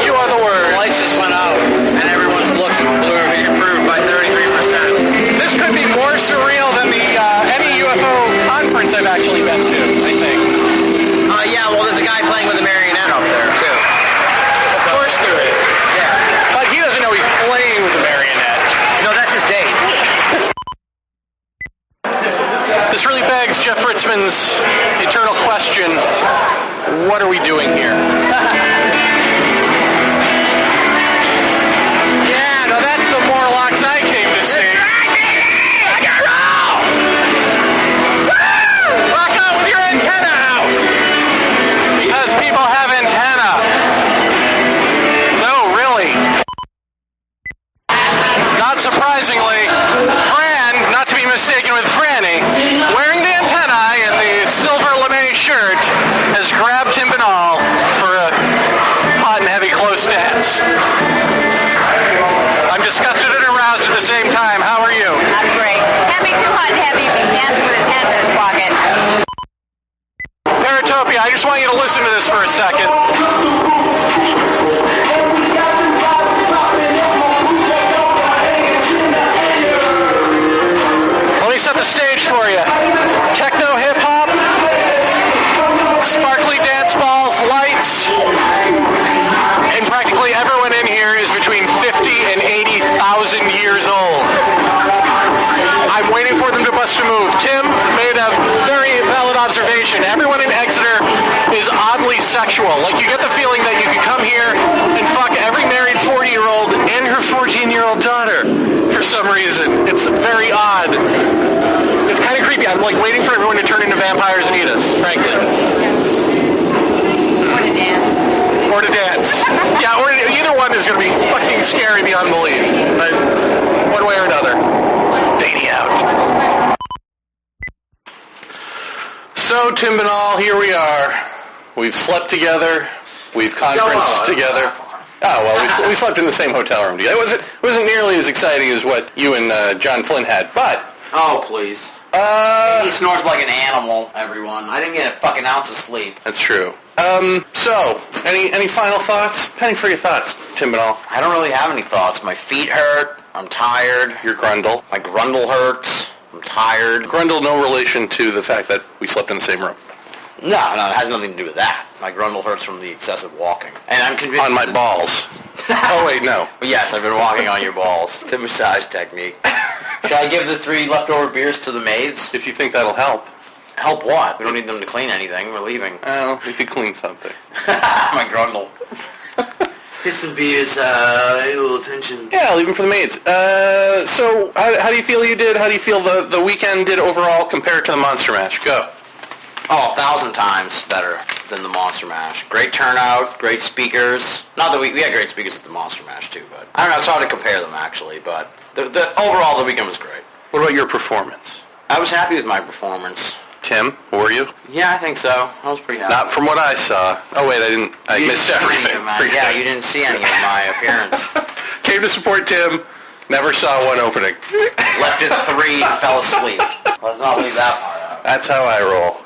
You are the word. The lights just went out, and everyone's looks are being improved by 33%. This could be more surreal than any UFO conference I've actually been to, I think. Yeah, well, there's a guy playing with a marionette up there, too. Of course there is. Yeah. But he doesn't know he's playing with a marionette. No, that's his date. This really begs Jeff Ritzman's eternal question, what are we doing here? Yeah, no, that's the Morlocks I came to see. Rock out with your antenna out! Because people have antenna. No, really. Not surprisingly, Fran, not to be mistaken with Franny, wearing the antennae and the silver lame shirt, has grabbed Tim Binnall for a hot and heavy close dance. I'm disgusted and aroused at the same time. How are you? I'm great. Can't be too hot and heavy if you dance with his hand that's walking. Paratopia, I just want you to listen to this for a second. Let me set the stage for you. Techno hip-hop, sparkly dance balls, lights, and practically everyone in here is between 50 and 80,000 years old. I'm waiting for them to bust a move. Tim made a very valid observation. Everyone in Exeter is oddly sexual. Like, you get the feeling that you could come here and fuck every married 40-year-old and her 14-year-old daughter for some reason. It's very odd. It's kind of creepy. I'm like waiting for everyone to turn into vampires and eat us, frankly. Or to dance. Yeah, or either one is going to be fucking scary beyond belief. But one way or another. Vaeni out. Tim Binnall, here we are. We've slept together. We've conferenced together. Oh, well, we slept in the same hotel room together. It wasn't nearly as exciting as what you and John Flynn had, but... Oh, please. He snores like an animal, everyone. I didn't get a fucking ounce of sleep. That's true. So, any final thoughts? Penny for your thoughts, Tim Binnall. I don't really have any thoughts. My feet hurt. I'm tired. Your grundle. My grundle hurts. I'm tired. Grundle, no relation to the fact that we slept in the same room. No, it has nothing to do with that. My grundle hurts from the excessive walking. And I'm convinced... On my balls. Oh, wait, no. Yes, I've been walking on your balls. It's a massage technique. Should I give the 3 leftover beers to the maids? If you think that'll help. Help what? We don't need them to clean anything. We're leaving. Well, we could clean something. My grundle. Get some beers, a little attention. Yeah, leave them for the maids. So, how do you feel you did? How do you feel the weekend did overall compared to the Monster Mash? Go. Oh, 1,000 times better than the Monster Mash. Great turnout, great speakers. Not that we had great speakers at the Monster Mash too, but I don't know, it's hard to compare them actually, but overall the weekend was great. What about your performance? I was happy with my performance. Tim, were you? Yeah, I think so. I was pretty happy. Not from what I saw. Oh wait, I missed everything. Yeah, you didn't see any of my appearance. Came to support Tim, never saw one opening. Left at 3 and fell asleep. Let's not leave that part out. That's how I roll.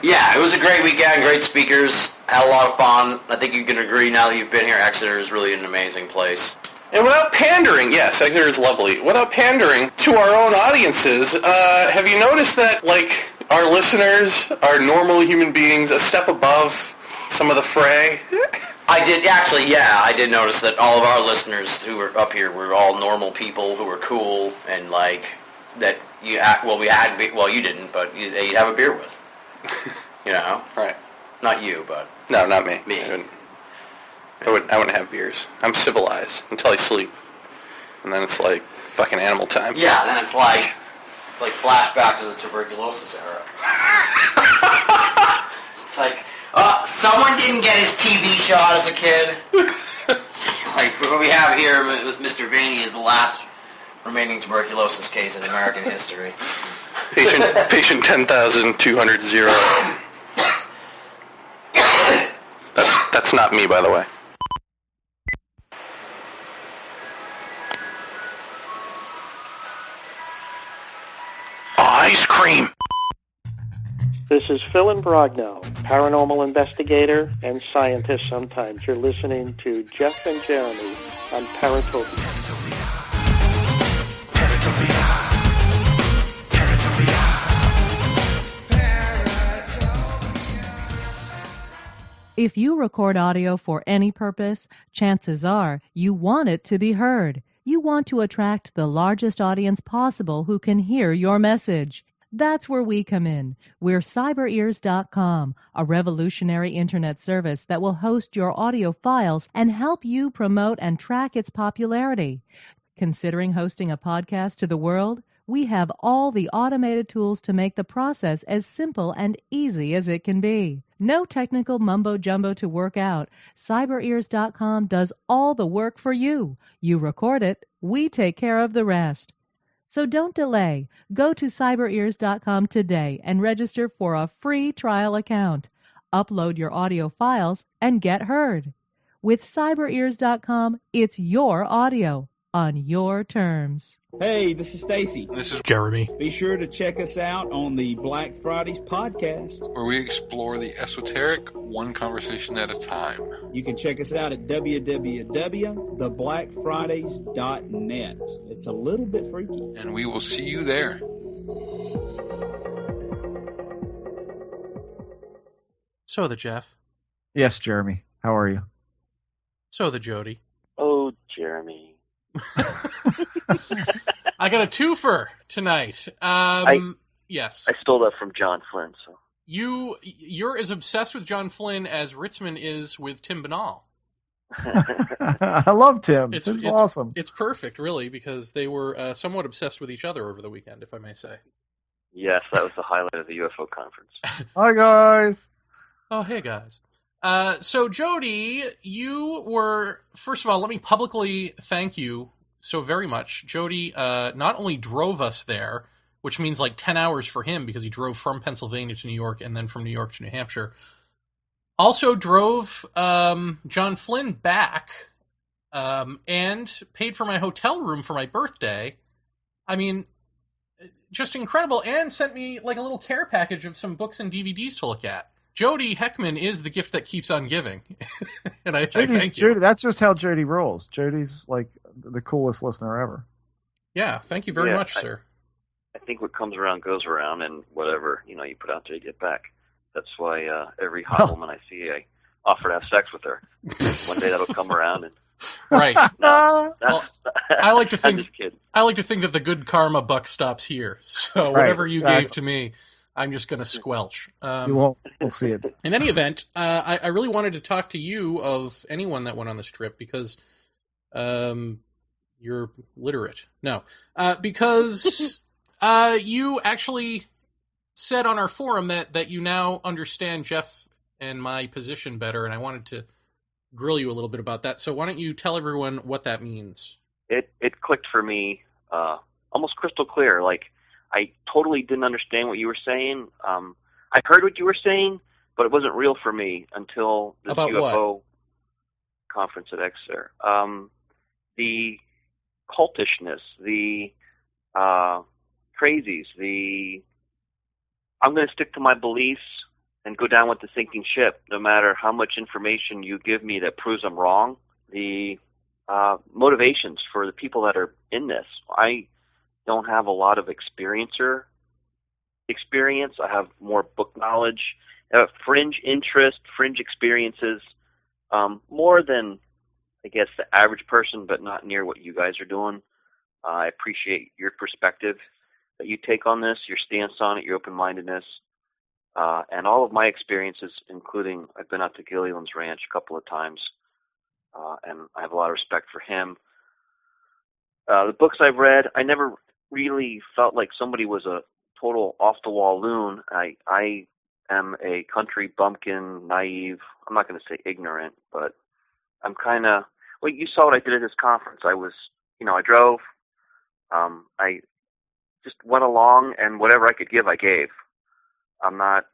Yeah, it was a great weekend, great speakers, had a lot of fun. I think you can agree now that you've been here, Exeter is really an amazing place. And without pandering, yes, Exeter is lovely. Without pandering to our own audiences, have you noticed that, like, our listeners are normal human beings a step above some of the fray? I did, actually, yeah, I did notice that all of our listeners who were up here were all normal people who were cool and, like, that you you didn't, but you'd have a beer with. You know? Right. Not you, but... No, not me. Me. I wouldn't have beers. I'm civilized until I sleep. And then it's like fucking animal time. Yeah, then it's like flashback to the tuberculosis era. It's like, someone didn't get his TB shot as a kid. Like, what we have here with Mr. Vaeni is the last remaining tuberculosis case in American history. Patient 10,200. That's not me, by the way. Ice cream. This is Phil and Brogno, paranormal investigator and scientist sometimes. You're listening to Jeff and Jeremy on Paratopia. If you record audio for any purpose, chances are you want it to be heard. You want to attract the largest audience possible who can hear your message. That's where we come in. We're cyberears.com, a revolutionary internet service that will host your audio files and help you promote and track its popularity. Considering hosting a podcast to the world? We have all the automated tools to make the process as simple and easy as it can be. No technical mumbo-jumbo to work out. CyberEars.com does all the work for you. You record it, we take care of the rest. So don't delay. Go to CyberEars.com today and register for a free trial account. Upload your audio files and get heard. With CyberEars.com, it's your audio on your terms. Hey, this is Stacy. This is Jeremy. Be sure to check us out on the Black Fridays podcast, where we explore the esoteric one conversation at a time. You can check us out at www.theblackfridays.net. It's a little bit freaky. And we will see you there. So the Jeff. Yes, Jeremy. How are you? So the Jody. Oh, Jeremy. I got a twofer tonight. Yes. I stole that from John Flynn. So you're as obsessed with John Flynn as Ritzman is with Tim Binnall. I love Tim. It's awesome. It's perfect, really, because they were somewhat obsessed with each other over the weekend, if I may say. Yes, that was the highlight of the UFO conference. Hi, guys. Oh, hey, guys. So, Jody, you were, first of all, let me publicly thank you so very much. Jody not only drove us there, which means like 10 hours for him because he drove from Pennsylvania to New York and then from New York to New Hampshire. Also drove John Flynn back and paid for my hotel room for my birthday. I mean, just incredible, and sent me like a little care package of some books and DVDs to look at. Jody Heckman is the gift that keeps on giving. And I thank you. Jody, that's just how Jody rolls. Jody's like the coolest listener ever. Yeah, thank you very much, sir. I think what comes around goes around, and whatever, you put out there, you get back. That's why every hot woman I see, I offer to have sex with her. One day that'll come around. And right. No, well, I like to think that the good karma buck stops here. So whatever you gave to me, I'm just going to squelch. You won't. We'll see it. In any event, I really wanted to talk to you of anyone that went on this trip because you're literate. No, because you actually said on our forum that you now understand Jeff and my position better, and I wanted to grill you a little bit about that. So why don't you tell everyone what that means? It clicked for me almost crystal clear. Like, I totally didn't understand what you were saying. I heard what you were saying, but it wasn't real for me until this about UFO what? Conference at Exeter. The cultishness, the crazies, I'm going to stick to my beliefs and go down with the sinking ship, no matter how much information you give me that proves I'm wrong. The motivations for the people that are in this. I don't have a lot of experience. I have more book knowledge, fringe interest, fringe experiences, more than, I guess, the average person, but not near what you guys are doing. I appreciate your perspective that you take on this, your stance on it, your open-mindedness, and all of my experiences, including I've been out to Gilliland's ranch a couple of times, and I have a lot of respect for him. The books I've read, I never really felt like somebody was a total off-the-wall loon. I am a country bumpkin, naive. I'm not going to say ignorant, but I'm kind of... Well, you saw what I did at this conference. I was, I drove. I just went along, and whatever I could give, I gave. I'm not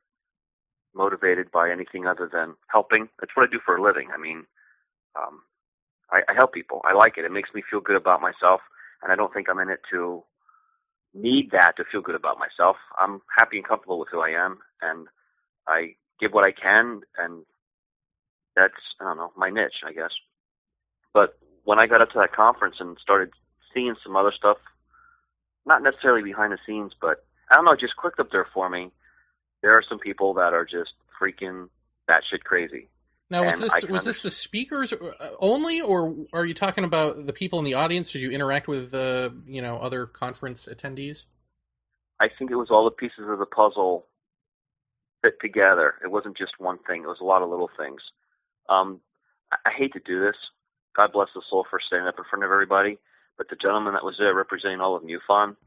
motivated by anything other than helping. That's what I do for a living. I mean, I help people. I like it. It makes me feel good about myself, and I don't think I'm in it to need that to feel good about myself. I'm happy and comfortable with who I am, and I give what I can, and that's, I don't know, my niche, I guess. But when I got up to that conference and started seeing some other stuff, not necessarily behind the scenes, but I don't know, it just clicked up there for me. There are some people that are just freaking batshit crazy. Now, was this the speakers only, or are you talking about the people in the audience? Did you interact with other conference attendees? I think it was all the pieces of the puzzle fit together. It wasn't just one thing. It was a lot of little things. I hate to do this. God bless the soul for standing up in front of everybody. But the gentleman that was there representing all of MUFON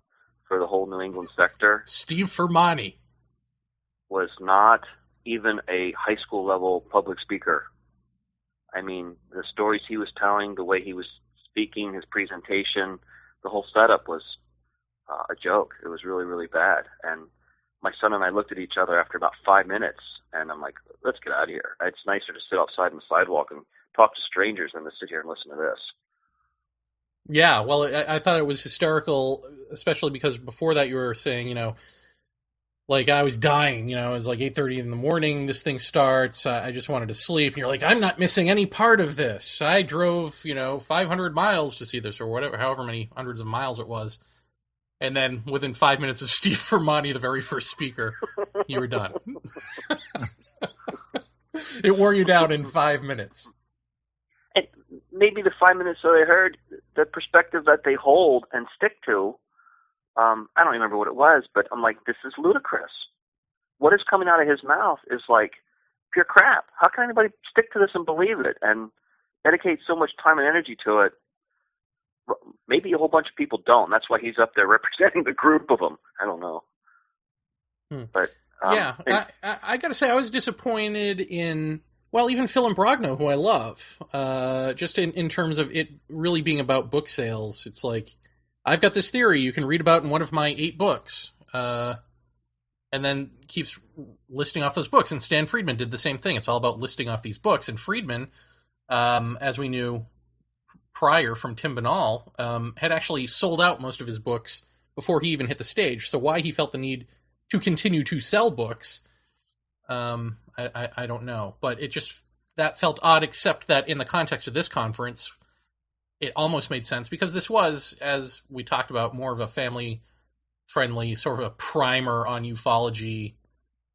for the whole New England sector, Steve Firmani, was not even a high school level public speaker. I mean, the stories he was telling, the way he was speaking, his presentation, the whole setup was a joke. It was really, really bad. And my son and I looked at each other after about 5 minutes, and I'm like, let's get out of here. It's nicer to sit outside on the sidewalk and talk to strangers than to sit here and listen to this. Yeah, well, I thought it was hysterical, especially because before that you were saying, like I was dying, it was like 8:30 in the morning, this thing starts, I just wanted to sleep. And you're like, I'm not missing any part of this. I drove, 500 miles to see this or whatever, however many hundreds of miles it was. And then within 5 minutes of Steve Firmani, the very first speaker, you were done. It wore you down in 5 minutes. And maybe the 5 minutes that I heard, the perspective that they hold and stick to, I don't remember what it was, but I'm like, this is ludicrous. What is coming out of his mouth is like pure crap. How can anybody stick to this and believe it and dedicate so much time and energy to it? Maybe a whole bunch of people don't. That's why he's up there representing the group of them. I don't know. But yeah, I got to say, I was disappointed in, well, even Phil and Brogno, who I love, just in terms of it really being about book sales. It's like, I've got this theory you can read about in one of my 8 books. And then keeps listing off those books. And Stan Friedman did the same thing. It's all about listing off these books. And Friedman, as we knew prior from Tim Binnall, had actually sold out most of his books before he even hit the stage. So why he felt the need to continue to sell books, I don't know. But it just, that felt odd, except that in the context of this conference, it almost made sense because this was, as we talked about, more of a family-friendly, sort of a primer on ufology,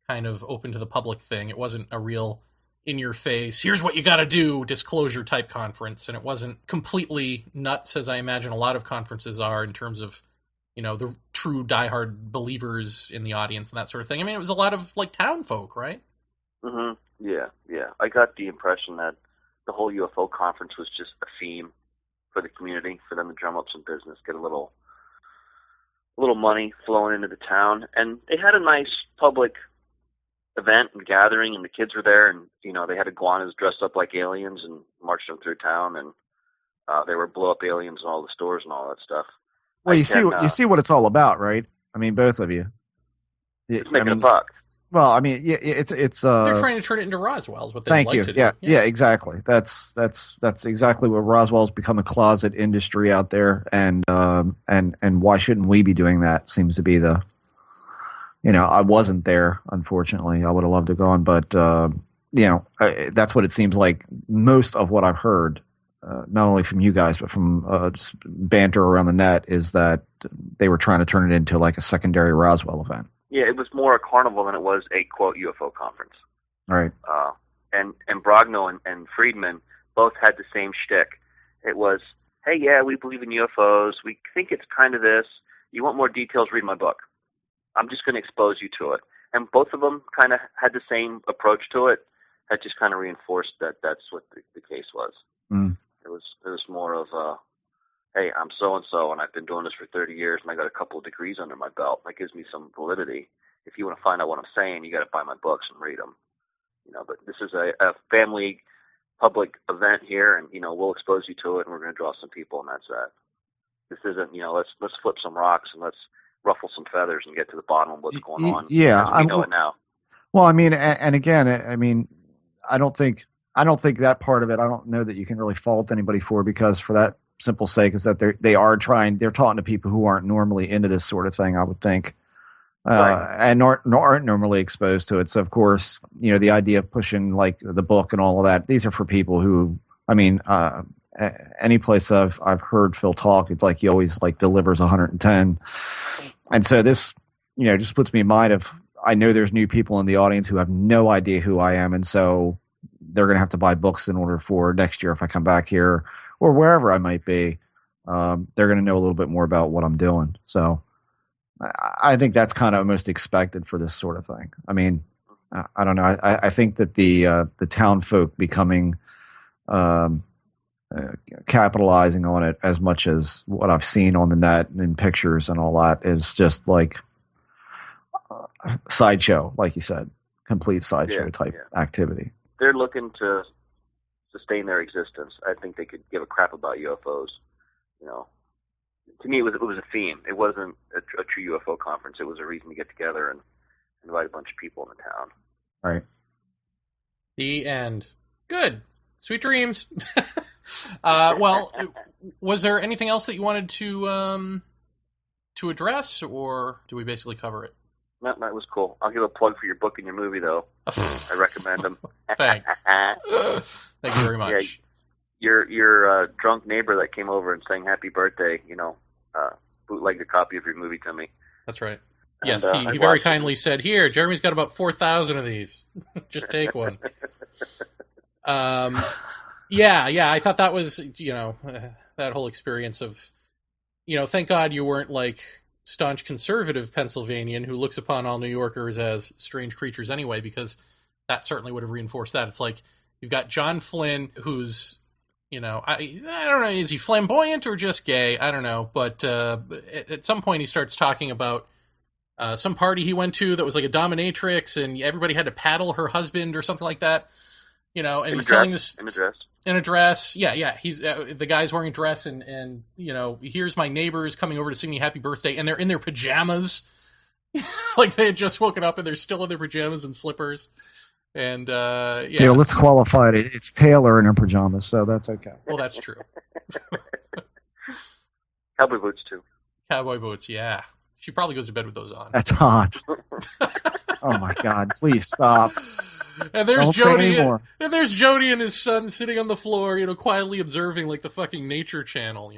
kind of open to the public thing. It wasn't a real in-your-face, here's what you gotta do, disclosure type conference, and it wasn't completely nuts, as I imagine a lot of conferences are, in terms of, you know, the true diehard believers in the audience and that sort of thing. I mean, it was a lot of, like, town folk, right? Mm-hmm. Yeah. I got the impression that the whole UFO conference was just a theme for the community, for them to drum up some business, get a little money flowing into the town. And they had a nice public event and gathering, and the kids were there, and, you know, they had iguanas dressed up like aliens and marched them through town, and they were blow up aliens in all the stores and all that stuff. Well, you see what it's all about, right? I mean, both of you. It's making a buck. Well, I mean, yeah, it's. They're trying to turn it into Roswell's. What they like to do. Yeah, exactly. That's exactly what Roswell's become, a closet industry out there, and why shouldn't we be doing that? Seems to be the. You know, I wasn't there, unfortunately. I would have loved to have gone, but you know, that's what it seems like. Most of what I've heard, not only from you guys, but from just banter around the net, is that they were trying to turn it into like a secondary Roswell event. Yeah, it was more a carnival than it was a, quote, UFO conference. All right. And Brogno and Friedman both had the same shtick. It was, hey, yeah, we believe in UFOs. We think it's kind of this. You want more details, read my book. I'm just going to expose you to it. And both of them kind of had the same approach to it. That just kind of reinforced that that's what the case was. Mm. It was more of hey, I'm so-and-so, and I've been doing this for 30 years, and I got a couple of degrees under my belt. That gives me some validity. If you want to find out what I'm saying, you got to buy my books and read them. You know, but this is a family public event here, and, you know, we'll expose you to it, and we're going to draw some people, and that's that. This isn't, you know, let's flip some rocks and let's ruffle some feathers and get to the bottom of what's going on. Yeah, we know it now. Well, I mean, and again, I mean, I don't think that part of it, I don't know that you can really fault anybody for, because for that simple sake is that they're talking to people who aren't normally into this sort of thing, I would think, right. And aren't normally exposed to it. So of course, you know, the idea of pushing like the book and all of that, these are for people who, I mean, any place I've heard Phil talk, it's like he always like delivers 110. And so this, you know, just puts me in mind of, I know there's new people in the audience who have no idea who I am. And so they're going to have to buy books in order for next year, if I come back here or wherever I might be, they're going to know a little bit more about what I'm doing. So I think that's kind of most expected for this sort of thing. I mean, I don't know. I think that the town folk becoming, capitalizing on it as much as what I've seen on the net and in pictures and all that is just like sideshow, like you said, complete sideshow type activity. They're looking to sustain their existence. I think they could give a crap about UFOs. You know, to me, it was a theme. It wasn't a true UFO conference. It was a reason to get together and invite a bunch of people in the town. Right. The end. Good. Sweet dreams. Well, was there anything else that you wanted to address, or do we basically cover it? No, that was cool. I'll give a plug for your book and your movie, though. I recommend them. Thanks. Thank you very much. Yeah, your drunk neighbor that came over and sang "Happy Birthday," you know, bootlegged a copy of your movie to me. That's right. Yes, and, he very kindly said, "Here, Jeremy's got about 4,000 of these. Just take one." Yeah. I thought that was, you know, that whole experience of, you know, thank God you weren't like staunch conservative Pennsylvanian who looks upon all New Yorkers as strange creatures anyway, because that certainly would have reinforced that. It's like you've got John Flynn, who's, you know, I don't know, is he flamboyant or just gay? I don't know, but at some point he starts talking about some party he went to that was like a dominatrix, and everybody had to paddle her husband or something like that. You know, and he's telling this. In a dress. Yeah. He's the guy's wearing a dress, and here's my neighbors coming over to sing me happy birthday, and they're in their pajamas. Like they had just woken up and they're still in their pajamas and slippers. And yeah, let's qualify it. It's Taylor in her pajamas, so that's okay. Well, that's true. Cowboy boots too. Cowboy boots, yeah. She probably goes to bed with those on. That's hot. Oh my God! Please stop. And there's Don't Jody. say anymore. And there's Jody and his son sitting on the floor, quietly observing like the fucking Nature Channel,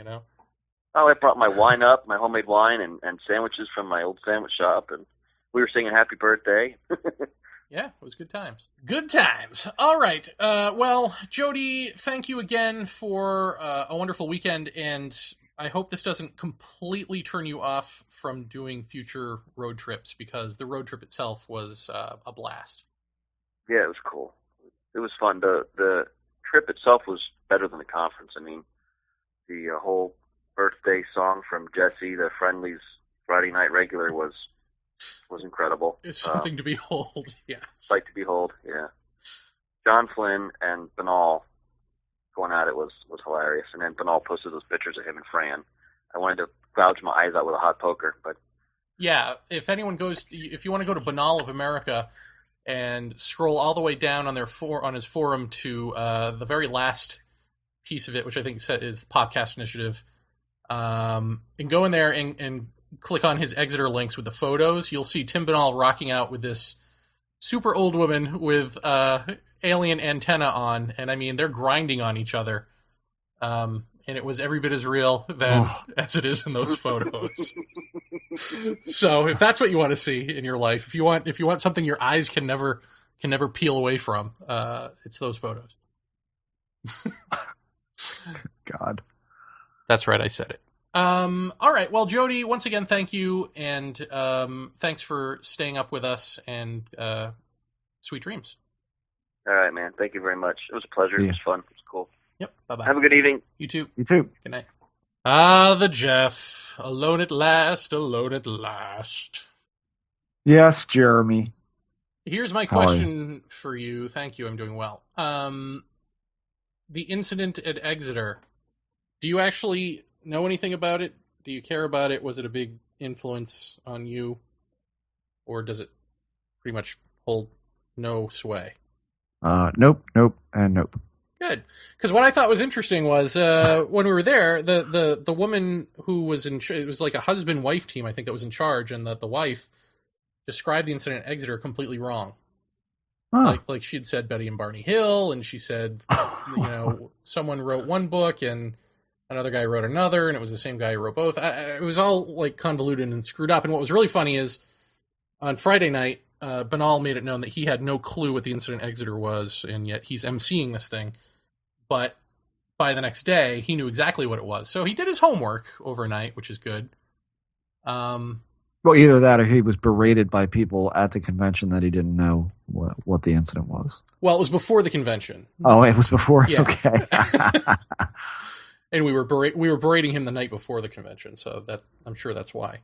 Oh, I brought my wine up, my homemade wine, and sandwiches from my old sandwich shop, and we were singing happy birthday. Yeah, it was good times. Good times. All right. Well, Jody, thank you again for a wonderful weekend, and I hope this doesn't completely turn you off from doing future road trips, because the road trip itself was a blast. Yeah, it was cool. It was fun. The trip itself was better than the conference. I mean, the whole birthday song from Jesse, the Friendly's Friday Night Regular, was incredible. It's something to behold, yeah. Sight to behold, yeah. John Flynn and Binnall going at it was hilarious. And then Binnall posted those pictures of him and Fran. I wanted to gouge my eyes out with a hot poker, but... Yeah, if you want to go to Binnall of America and scroll all the way down on his forum to the very last piece of it, which I think is the Podcast Initiative, and go in there and click on his Exeter links with the photos, you'll see Tim Binnall rocking out with this super old woman with alien antenna on, and I mean, they're grinding on each other. And it was every bit as real as it is in those photos. So if that's what you want to see in your life, if you want something your eyes can never peel away from, it's those photos. God. That's right, I said it. All right, well, Jody, once again, thank you, and thanks for staying up with us, and sweet dreams. All right, man. Thank you very much. It was a pleasure. It was fun. It was cool. Yep. Bye-bye. Have a good evening. You too. You too. Good night. Ah, the Jeff. Alone at last, alone at last. Yes, Jeremy. Here's my question for you. Thank you. I'm doing well. The incident at Exeter. Do you actually know anything about it? Do you care about it? Was it a big influence on you? Or does it pretty much hold no sway? Nope, and nope. Good. Because what I thought was interesting was when we were there, the woman who was it was like a husband-wife team, I think, that was in charge, and the wife described the incident at Exeter completely wrong. Huh. Like she'd said Betty and Barney Hill, and she said, someone wrote one book and another guy wrote another, and it was the same guy who wrote both. It was all like convoluted and screwed up. And what was really funny is on Friday night, Binnall made it known that he had no clue what the incident at Exeter was, and yet he's emceeing this thing. But by the next day, he knew exactly what it was. So he did his homework overnight, which is good. Well, either that or he was berated by people at the convention that he didn't know what the incident was. Well, it was before the convention. Oh, it was before? Yeah. Okay. And we were berating him the night before the convention, so that I'm sure that's why.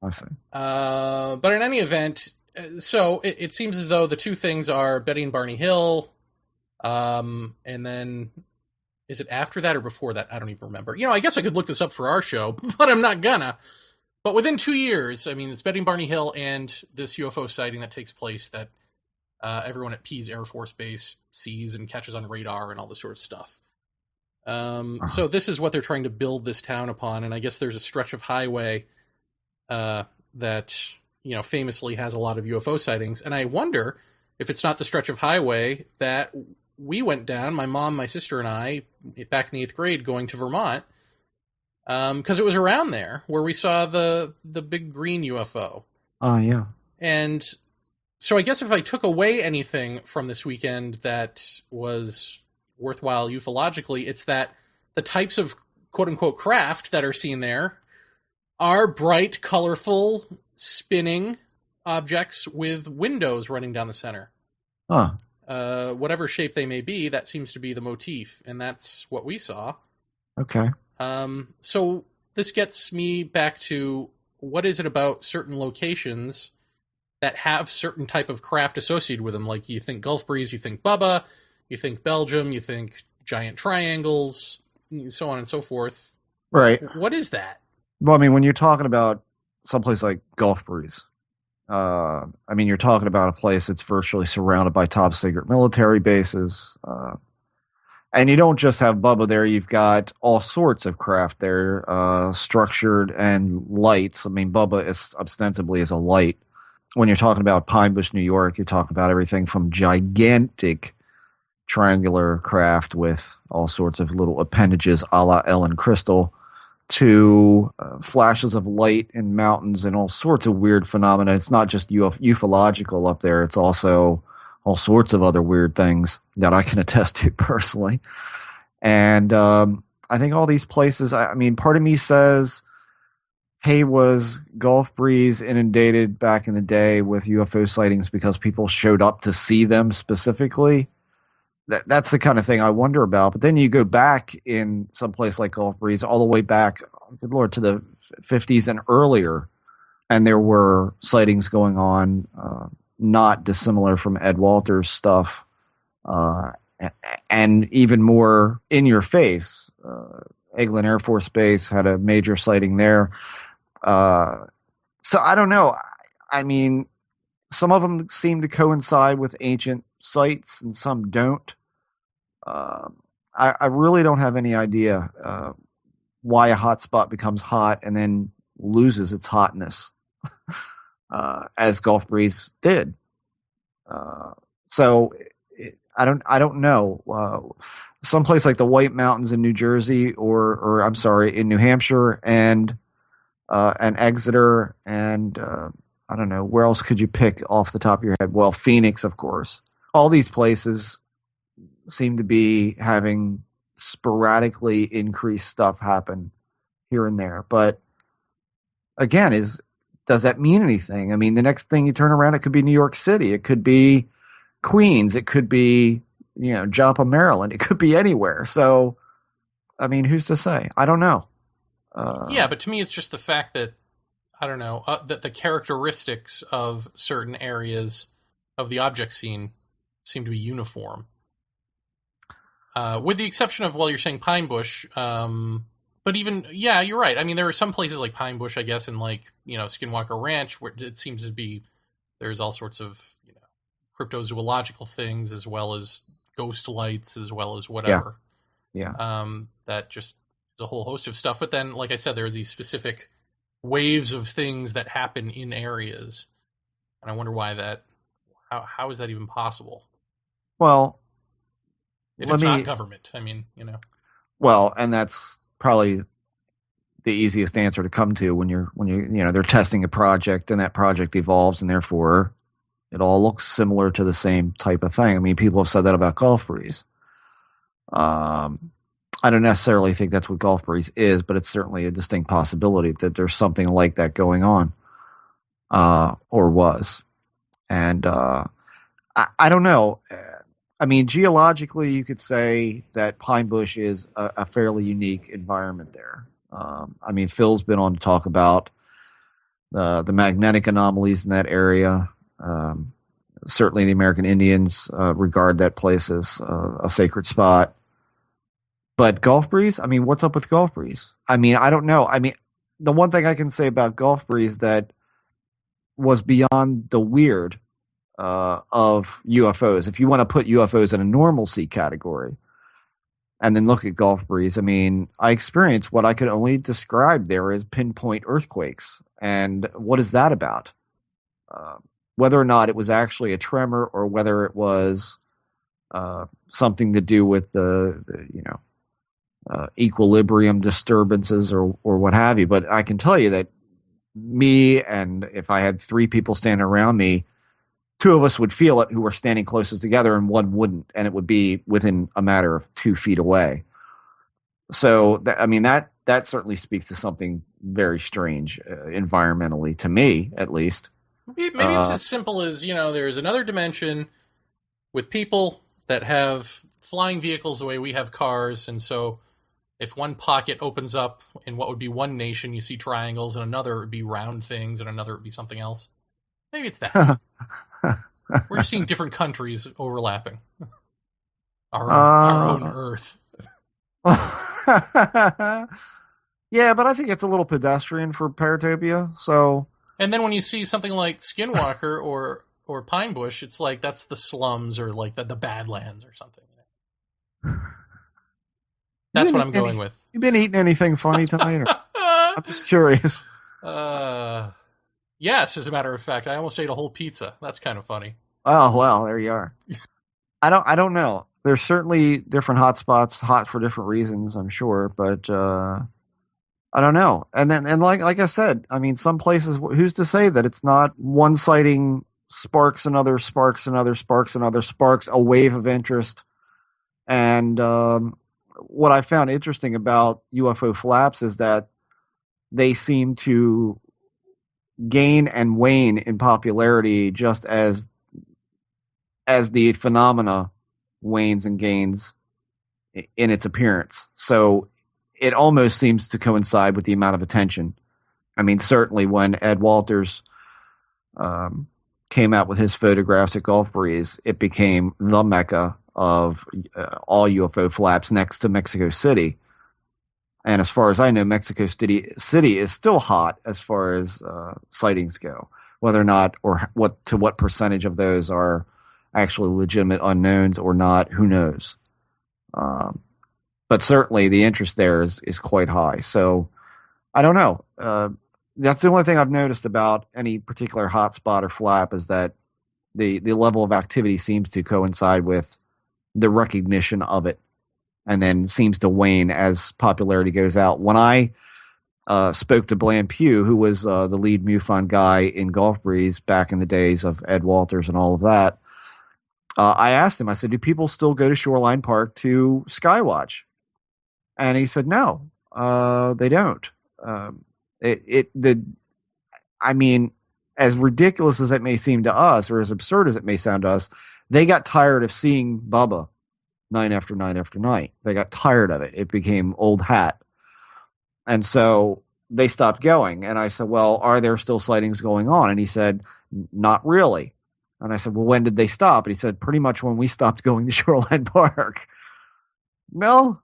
I see. But in any event, so it seems as though the two things are Betty and Barney Hill, and then is it after that or before that? I don't even remember. I guess I could look this up for our show, but I'm not gonna. But within 2 years, I mean, it's Betty and Barney Hill and this UFO sighting that takes place that everyone at Pease Air Force Base sees and catches on radar and all this sort of stuff. So this is what they're trying to build this town upon, and I guess there's a stretch of highway that famously has a lot of UFO sightings, and I wonder if it's not the stretch of highway that we went down, my mom, my sister, and I, back in the 8th grade, going to Vermont, because it was around there where we saw the big green UFO. Oh, yeah. And so I guess if I took away anything from this weekend that was worthwhile ufologically, it's that the types of quote-unquote craft that are seen there are bright, colorful, spinning objects with windows running down the center. Huh. Whatever shape they may be, that seems to be the motif, and that's what we saw. Okay. So this gets me back to what is it about certain locations that have certain type of craft associated with them? Like you think Gulf Breeze, you think Bubba, you think Belgium, you think, giant triangles, so on and so forth. Right. What is that? Well, I mean, when you're talking about someplace like Gulf Breeze, I mean, you're talking about a place that's virtually surrounded by top secret military bases. And you don't just have Bubba there. You've got all sorts of craft there, structured and lights. I mean, Bubba is ostensibly is a light. When you're talking about Pine Bush, New York, you're talking about everything from gigantic triangular craft with all sorts of little appendages a la Ellen Crystal to flashes of light in mountains and all sorts of weird phenomena. It's not just ufological up there. It's also all sorts of other weird things that I can attest to personally. And I think all these places, I mean, part of me says, hey, was Gulf Breeze inundated back in the day with UFO sightings because people showed up to see them specifically? That's the kind of thing I wonder about. But then you go back in some place like Gulf Breeze, all the way back, good Lord, to the 50s and earlier, and there were sightings going on, not dissimilar from Ed Walters' stuff, and even more in your face. Eglin Air Force Base had a major sighting there. So I don't know. I mean, some of them seem to coincide with ancient sites and some don't. I really don't have any idea why a hot spot becomes hot and then loses its hotness, as Gulf Breeze did. So I don't know. Someplace like the White Mountains in New Jersey, or I'm sorry, in New Hampshire, and Exeter, and I don't know, where else could you pick off the top of your head? Well, Phoenix, of course. All these places seem to be having sporadically increased stuff happen here and there. But again, does that mean anything? I mean, the next thing you turn around, it could be New York City. It could be Queens. It could be, Joppa, Maryland. It could be anywhere. So, I mean, who's to say? I don't know. Yeah, but to me, it's just the fact that, I don't know, that the characteristics of certain areas of the object scene seem to be uniform. With the exception of, well, you're saying Pine Bush, but even, yeah, you're right. I mean, there are some places like Pine Bush, I guess, and like, Skinwalker Ranch, where it seems to be, there's all sorts of, cryptozoological things, as well as ghost lights, as well as whatever. Yeah. That just is a whole host of stuff. But then, like I said, there are these specific waves of things that happen in areas. And I wonder why how is that even possible? Well, if it's not government, I mean, Well, and that's probably the easiest answer to come to when you they're testing a project and that project evolves and therefore it all looks similar to the same type of thing. I mean, people have said that about Gulf Breeze. I don't necessarily think that's what Gulf Breeze is, but it's certainly a distinct possibility that there's something like that going on, or was. And I don't know. I mean, geologically, you could say that Pine Bush is a fairly unique environment there. I mean, Phil's been on to talk about the magnetic anomalies in that area. Certainly the American Indians regard that place as a sacred spot. But Gulf Breeze, I mean, what's up with Gulf Breeze? I mean, I don't know. I mean, the one thing I can say about Gulf Breeze that was beyond the weird of UFOs, if you want to put UFOs in a normalcy category, and then look at Gulf Breeze, I mean, I experienced what I could only describe there as pinpoint earthquakes. And what is that about? Whether or not it was actually a tremor or whether it was something to do with the equilibrium disturbances or what have you. But I can tell you that me, and if I had three people standing around me, two of us would feel it who were standing closest together and one wouldn't, and it would be within a matter of 2 feet away. So, that certainly speaks to something very strange environmentally, to me, at least. Maybe it's as simple as, there's another dimension with people that have flying vehicles the way we have cars, and so if one pocket opens up in what would be one nation, you see triangles, and another would be round things, and another would be something else. Maybe it's that. We're just seeing different countries overlapping. Our own Earth. Yeah, but I think it's a little pedestrian for Paratopia. So, and then when you see something like Skinwalker or Pine Bush, it's like that's the slums or like the Badlands or something. That's what I'm going with. You been eating anything funny tonight? Or? I'm just curious. Yes, as a matter of fact, I almost ate a whole pizza. That's kind of funny. Oh well, there you are. I don't know. There's certainly different hot spots, hot for different reasons, I'm sure, but I don't know. And like I said, I mean, some places, who's to say that it's not one sighting sparks another, sparks another, sparks another, sparks a wave of interest. And what I found interesting about UFO flaps is that they seem to gain and wane in popularity just as the phenomena wanes and gains in its appearance. So it almost seems to coincide with the amount of attention. I mean, certainly when Ed Walters came out with his photographs at Gulf Breeze, it became the mecca of all UFO flaps next to Mexico City. And as far as I know, Mexico City is still hot as far as sightings go. Whether or not, or what percentage of those are actually legitimate unknowns or not, who knows? But certainly the interest there is quite high. So I don't know. That's the only thing I've noticed about any particular hotspot or flap is that the level of activity seems to coincide with the recognition of it, and then seems to wane as popularity goes out. When I spoke to Bland Pugh, who was the lead MUFON guy in Gulf Breeze back in the days of Ed Walters and all of that, I asked him, I said, do people still go to Shoreline Park to skywatch? And he said, no, they don't. I mean, as ridiculous as it may seem to us, or as absurd as it may sound to us, they got tired of seeing Bubba night after night after night. They got tired of it. It became old hat. And so they stopped going. And I said, well, are there still sightings going on? And he said, not really. And I said, well, when did they stop? And he said, pretty much when we stopped going to Shoreline Park. No,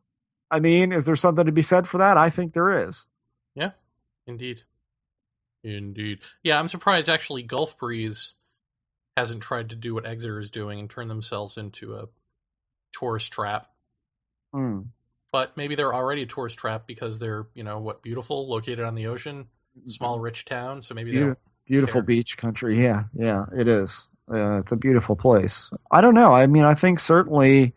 I mean, is there something to be said for that? I think there is. Yeah, indeed. Yeah, I'm surprised actually Gulf Breeze hasn't tried to do what Exeter is doing and turn themselves into a tourist trap. But maybe they're already a tourist trap because they're, beautiful, located on the ocean, small, rich town. So maybe they don't beautiful care. Beach country. Yeah, it is. It's a beautiful place. I don't know. I mean, I think certainly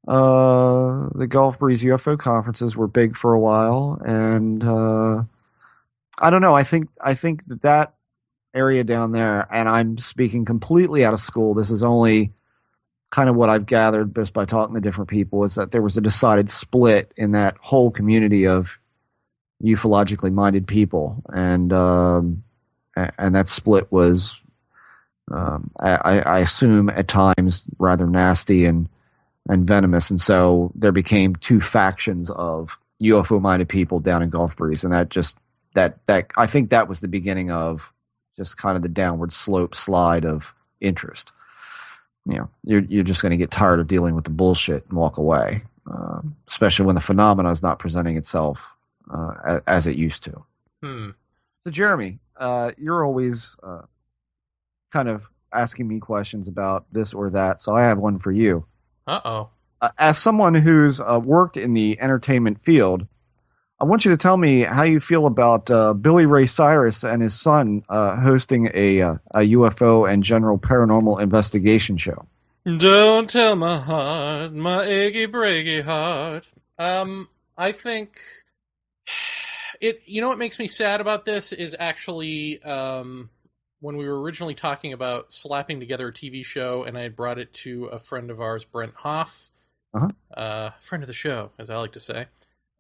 the Gulf Breeze UFO conferences were big for a while, and I don't know. I think that area down there, and I'm speaking completely out of school. This is only kind of what I've gathered just by talking to different people, is that there was a decided split in that whole community of ufologically minded people, and that split was, I assume, at times rather nasty and venomous, and so there became two factions of UFO-minded people down in Gulf Breeze, and that I think that was the beginning of just kind of the downward slope slide of interest. You're just going to get tired of dealing with the bullshit and walk away, especially when the phenomena is not presenting itself as it used to. So, Jeremy, you're always kind of asking me questions about this or that, so I have one for you. Uh-oh. As someone who's worked in the entertainment field, I want you to tell me how you feel about Billy Ray Cyrus and his son hosting a UFO and general paranormal investigation show. Don't tell my heart, my achy breaky heart. I think what makes me sad about this is actually when we were originally talking about slapping together a TV show, and I had brought it to a friend of ours, Brent Hoff, friend of the show, as I like to say,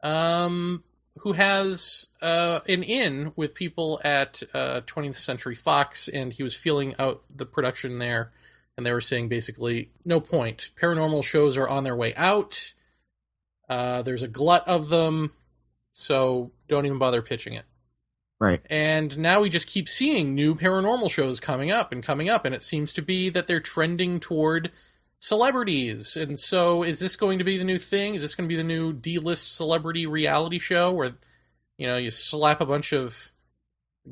who has an in with people at 20th Century Fox, and he was feeling out the production there, and they were saying basically, no point. Paranormal shows are on their way out. There's a glut of them, so don't even bother pitching it. Right. And now we just keep seeing new paranormal shows coming up, and it seems to be that they're trending toward celebrities. And so is this going to be the new thing? Is this going to be the new D-list celebrity reality show where, you slap a bunch of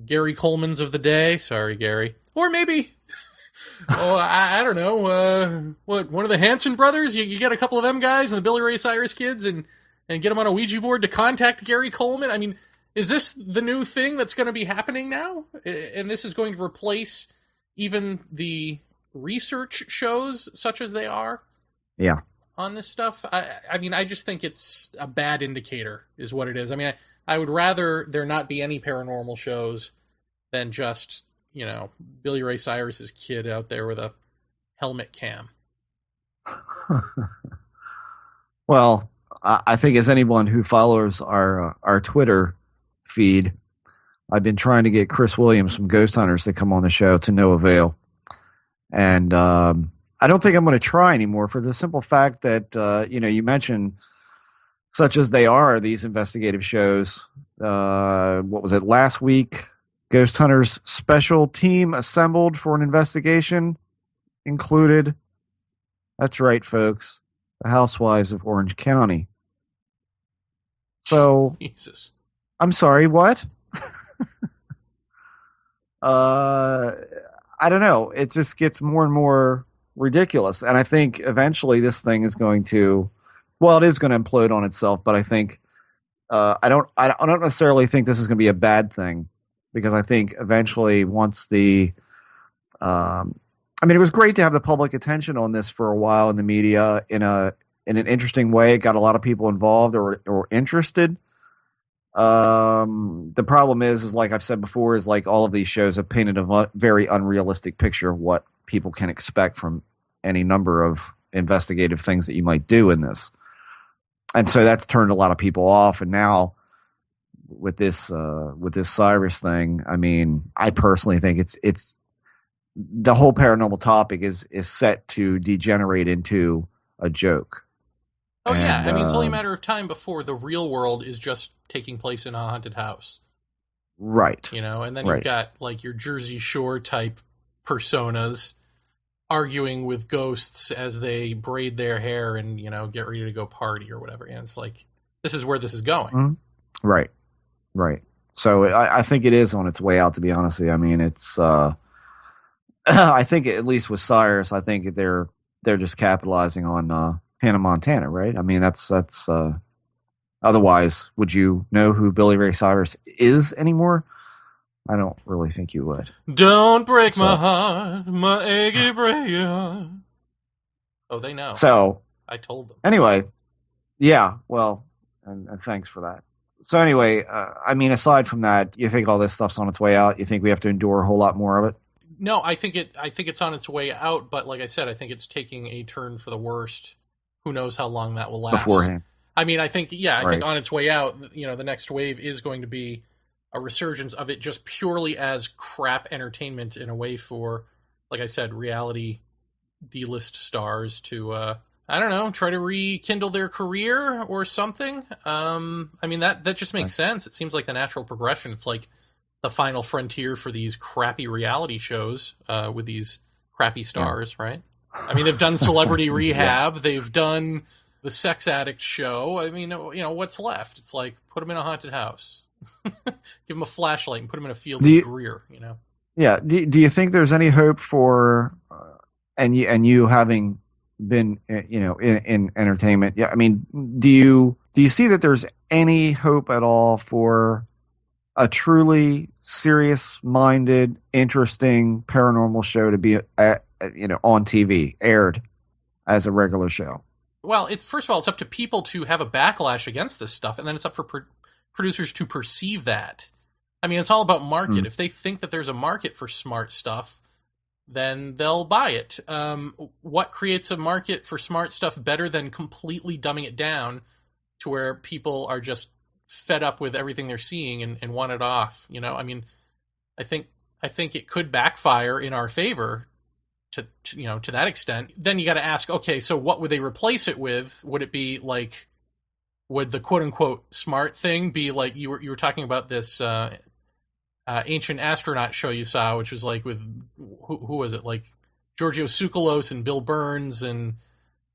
Gary Colemans of the day? Sorry, Gary. Or maybe, I don't know, one of the Hanson brothers? You get a couple of them guys and the Billy Ray Cyrus kids and get them on a Ouija board to contact Gary Coleman? I mean, is this the new thing that's going to be happening now? And this is going to replace even the research shows, such as they are, on this stuff? I mean, I just think it's a bad indicator, is what it is. I mean, I would rather there not be any paranormal shows than just, Billy Ray Cyrus's kid out there with a helmet cam. Well, I think as anyone who follows our Twitter feed, I've been trying to get Chris Williams from Ghost Hunters to come on the show to no avail. And I don't think I'm going to try anymore for the simple fact that, you mentioned, such as they are, these investigative shows. What was it, last week? Ghost Hunters special team assembled for an investigation included, that's right, folks, the Housewives of Orange County. So, Jesus. I'm sorry, what? I don't know. It just gets more and more ridiculous. And I think eventually this thing is going to, it is going to implode on itself, but I think, I don't necessarily think this is going to be a bad thing, because I think eventually once it was great to have the public attention on this for a while in the media in an interesting way. It got a lot of people involved or interested. The problem is like I've said before, is like all of these shows have painted a very unrealistic picture of what people can expect from any number of investigative things that you might do in this. And so that's turned a lot of people off. And now with this Cyrus thing, I mean, I personally think it's the whole paranormal topic is set to degenerate into a joke. Oh, yeah. I mean, it's only a matter of time before the real world is just taking place in a haunted house. Right. And then you've got, like, your Jersey Shore type personas arguing with ghosts as they braid their hair and, get ready to go party or whatever. And it's like, this is where this is going. Mm-hmm. Right. Right. So I think it is on its way out, to be honest with you. I mean, it's, I think at least with Cyrus, I think they're just capitalizing on, Hannah Montana, right? I mean, that's otherwise, would you know who Billy Ray Cyrus is anymore? I don't really think you would. Don't break my heart, my achy breaky heart. Oh, they know. So I told them. Anyway, yeah. Well, and thanks for that. So anyway, I mean, aside from that, you think all this stuff's on its way out? You think we have to endure a whole lot more of it? No, I think it's on its way out. But like I said, I think it's taking a turn for the worst. Who knows how long that will last? Beforehand. I mean, I think on its way out, the next wave is going to be a resurgence of it just purely as crap entertainment in a way for, like I said, reality D-list stars to, I don't know, try to rekindle their career or something. I mean, that just makes sense. It seems like the natural progression. It's like the final frontier for these crappy reality shows with these crappy stars, right? I mean, they've done Celebrity Rehab. Yes. They've done the Sex Addict show. I mean, what's left? It's like, put them in a haunted house. Give them a flashlight and put them in a field of Greer, Yeah. Do you think there's any hope for, and you having been, in entertainment? Yeah. I mean, do you see that there's any hope at all for a truly serious-minded, interesting paranormal show to be on TV, aired as a regular show? Well, first of all, it's up to people to have a backlash against this stuff, and then it's up for producers to perceive that. I mean, it's all about market. If they think that there's a market for smart stuff, then they'll buy it. What creates a market for smart stuff better than completely dumbing it down to where people are just fed up with everything they're seeing and want it off? I mean, I think it could backfire in our favor to that extent. Then you got to ask, okay, so what would they replace it with? Would it be like, would the quote unquote smart thing be like you were talking about this ancient astronaut show you saw, which was like with who was it, like Giorgio Tsoukalos and Bill Burns, and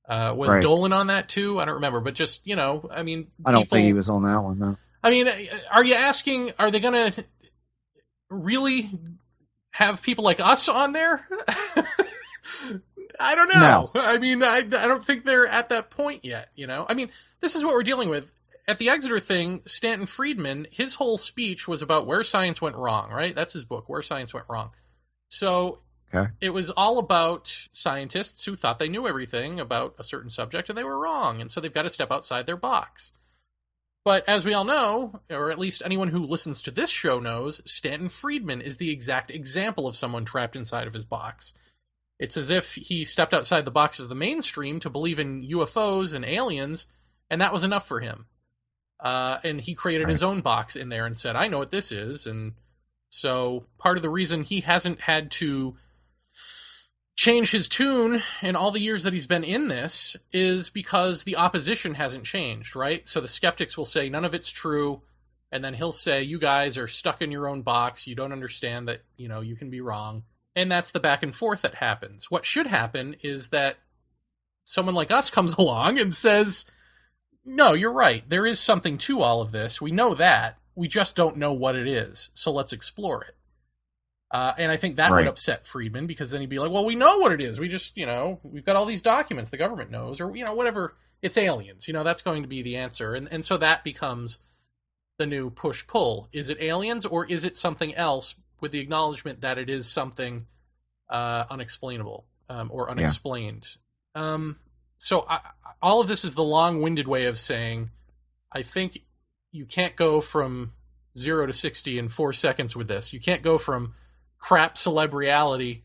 was Right. Dolan on that too? I don't remember, but just, you know, I mean, I don't think he was on that one, no. I mean, are you asking, are they going to really have people like us on there? I don't know. No. I mean, I don't think they're at that point yet, you know? I mean, this is what we're dealing with. At the Exeter thing, Stanton Friedman, his whole speech was about where science went wrong, right? That's his book, Where Science Went Wrong. So it was all about scientists who thought they knew everything about a certain subject and they were wrong. And so they've got to step outside their box. But as we all know, or at least anyone who listens to this show knows, Stanton Friedman is the exact example of someone trapped inside of his box. It's as if he stepped outside the box of the mainstream to believe in UFOs and aliens, and that was enough for him. And he created his own box in there and said, I know what this is. And so part of the reason he hasn't had to change his tune in all the years that he's been in this is because the opposition hasn't changed, right? So the skeptics will say, none of it's true. And then he'll say, you guys are stuck in your own box. You don't understand that, you know, you can be wrong. And that's the back and forth that happens. What should happen is that someone like us comes along and says, no, you're right. There is something to all of this. We know that. We just don't know what it is. So let's explore it. And I think that would upset Friedman, because then he'd be like, well, we know what it is. We just, you know, we've got all these documents the government knows, or, you know, whatever. It's aliens. You know, that's going to be the answer. And so that becomes the new push-pull. Is it aliens, or is it something else, with the acknowledgement that it is something unexplainable or unexplained? So all of this is the long-winded way of saying, I think you can't go from 0 to 60 in 4 seconds with this. You can't go from crap celeb-reality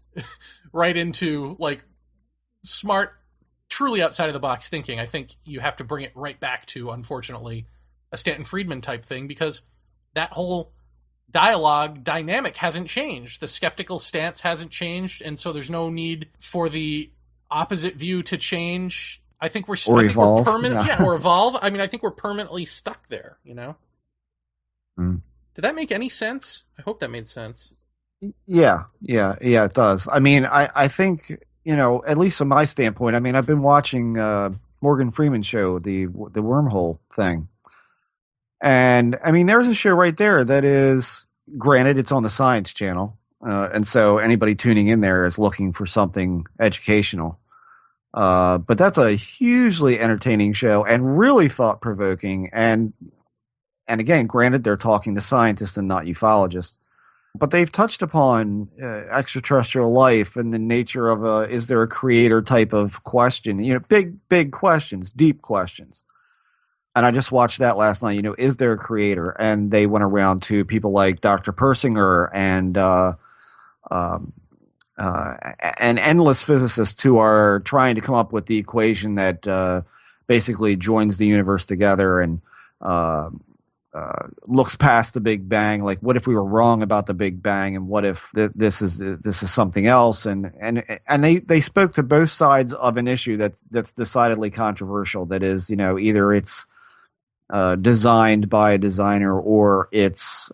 right into, like, smart, truly outside-of-the-box thinking. I think you have to bring it right back to, unfortunately, a Stanton Friedman type thing, because that whole dialogue dynamic hasn't changed. The skeptical stance hasn't changed, and so there's no need for the opposite view to change. I think we're evolve. Or evolve. I mean, I think we're permanently stuck there, you know? Did that make any sense? I hope that made sense. Yeah, it does. I mean, I think, you know, at least from my standpoint, I mean, I've been watching Morgan Freeman's show, the wormhole thing. And, I mean, there's a show right there that is, granted, it's on the Science Channel, and so anybody tuning in there is looking for something educational. But that's a hugely entertaining show and really thought-provoking. And again, granted, they're talking to scientists and not ufologists. But they've touched upon extraterrestrial life and the nature of is there a creator type of question? You know, big questions, deep questions. And I just watched that last night. You know, is there a creator? And they went around to people like Dr. Persinger and endless physicists who are trying to come up with the equation that basically joins the universe together and looks past the Big Bang. Like, what if we were wrong about the Big Bang, and what if this is something else? And they spoke to both sides of an issue that's decidedly controversial. That is, you know, either it's designed by a designer or it's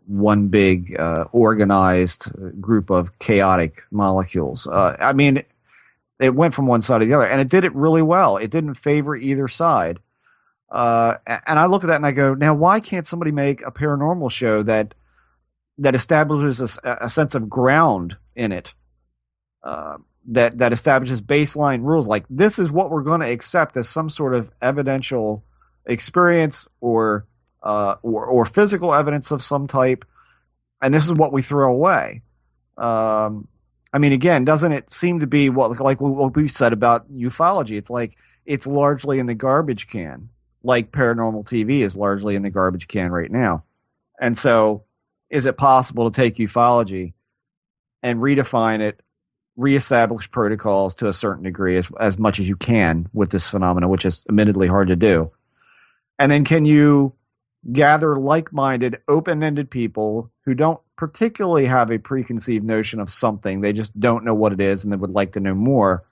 one big organized group of chaotic molecules. I mean, it went from one side to the other, and it did it really well. It didn't favor either side. And I look at that and I go, now why can't somebody make a paranormal show that establishes a sense of ground in it, that establishes baseline rules, like this is what we're going to accept as some sort of evidential experience or physical evidence of some type, and this is what we throw away. I mean, again, doesn't it seem to be what we said about ufology? It's like it's largely in the garbage can, like paranormal TV is largely in the garbage can right now. And so, is it possible to take ufology and redefine it, reestablish protocols to a certain degree as much as you can with this phenomena, which is admittedly hard to do? And then can you gather like-minded, open-ended people who don't particularly have a preconceived notion of something, they just don't know what it is and they would like to know more,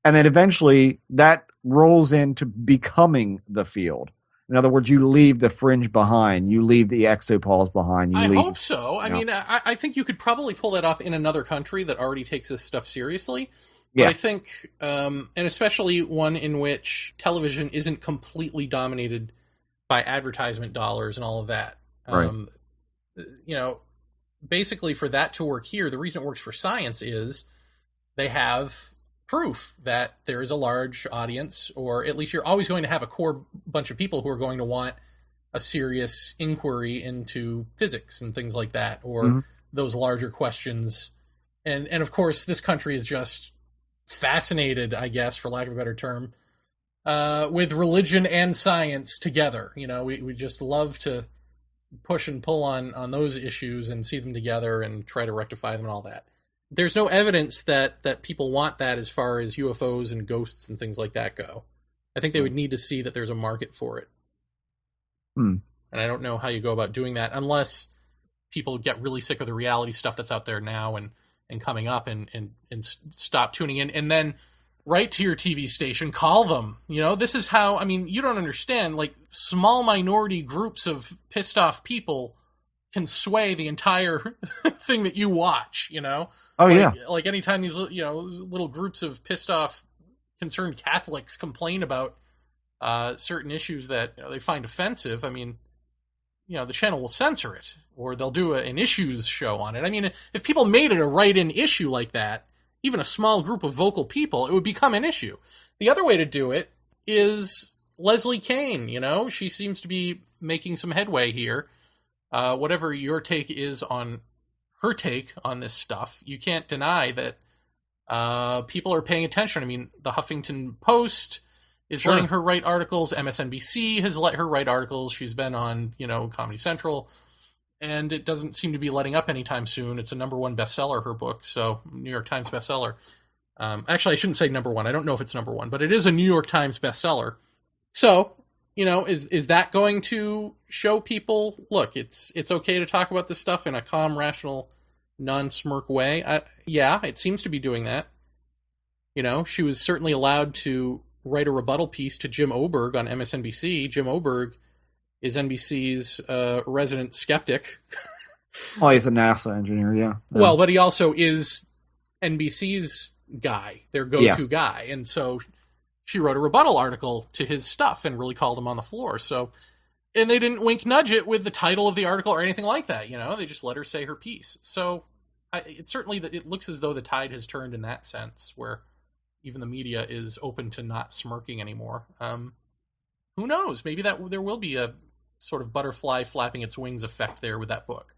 and then eventually that rolls into becoming the field. In other words, you leave the fringe behind. You leave the exopauls behind. I hope so. I mean, I think you could probably pull that off in another country that already takes this stuff seriously. But Yeah. I think, and especially one in which television isn't completely dominated by advertisement dollars and all of that. Right. You know, basically for that to work here, the reason it works for science is they have proof that there is a large audience, or at least you're always going to have a core bunch of people who are going to want a serious inquiry into physics and things like that, or those larger questions. And of course, this country is just fascinated, I guess, for lack of a better term, with religion and science together. You know, we just love to push and pull on those issues and see them together and try to rectify them and all that. There's no evidence that people want that as far as UFOs and ghosts and things like that go. I think they would need to see that there's a market for it. And I don't know how you go about doing that unless people get really sick of the reality stuff that's out there now and coming up and stop tuning in, and then write to your TV station, call them. You know, this is how, I mean, you don't understand, like, small minority groups of pissed off people can sway the entire thing that you watch, you know? Oh, yeah. Like anytime these, you know, little groups of pissed off concerned Catholics complain about certain issues that, you know, they find offensive, I mean, you know, the channel will censor it, or they'll do an issues show on it. I mean, if people made it a write-in issue like that, even a small group of vocal people, it would become an issue. The other way to do it is Leslie Kean, you know? She seems to be making some headway here. Whatever your take is on her take on this stuff, you can't deny that people are paying attention. I mean, the Huffington Post is letting her write articles. MSNBC has let her write articles. She's been on, you know, Comedy Central, and it doesn't seem to be letting up anytime soon. It's a #1 bestseller, her book, so New York Times bestseller. Actually, I shouldn't say #1. I don't know if it's #1, but it is a New York Times bestseller. So, you know, is that going to show people, look, it's okay to talk about this stuff in a calm, rational, non-smirk way? Yeah, it seems to be doing that. You know, she was certainly allowed to write a rebuttal piece to Jim Oberg on MSNBC. Jim Oberg is NBC's resident skeptic. Oh, he's a NASA engineer, yeah. Well, but he also is NBC's guy, their go-to guy. And so she wrote a rebuttal article to his stuff and really called him on the floor. So, and they didn't wink nudge it with the title of the article or anything like that, you know? They just let her say her piece. So it certainly, it looks as though the tide has turned in that sense, where even the media is open to not smirking anymore. Who knows? Maybe that there will be a sort of butterfly flapping its wings effect there with that book.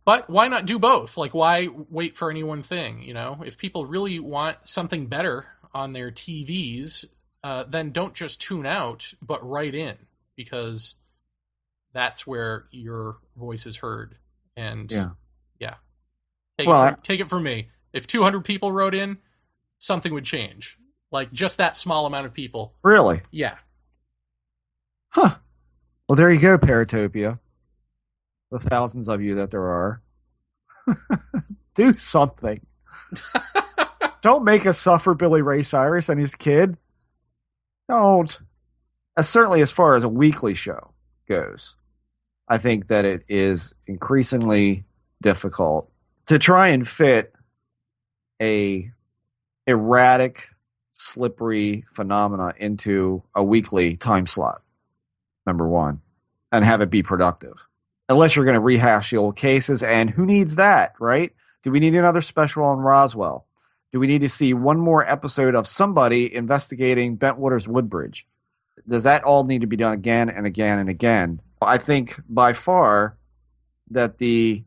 But why not do both? Like, why wait for any one thing, you know? If people really want something better on their TVs, then don't just tune out, but write in, because that's where your voice is heard. And yeah. Take it from me. If 200 people wrote in, something would change. Like, just that small amount of people. Really? Yeah. Huh. Well, there you go, Paratopia. The thousands of you that there are. Do something. Don't make us suffer Billy Ray Cyrus and his kid. Don't. Certainly as far as a weekly show goes, I think that it is increasingly difficult to try and fit a erratic, slippery phenomena into a weekly time slot, number one, and have it be productive. Unless you're going to rehash the old cases, and who needs that, right? Do we need another special on Roswell? Do we need to see one more episode of somebody investigating Bentwaters Woodbridge? Does that all need to be done again and again and again? I think by far that the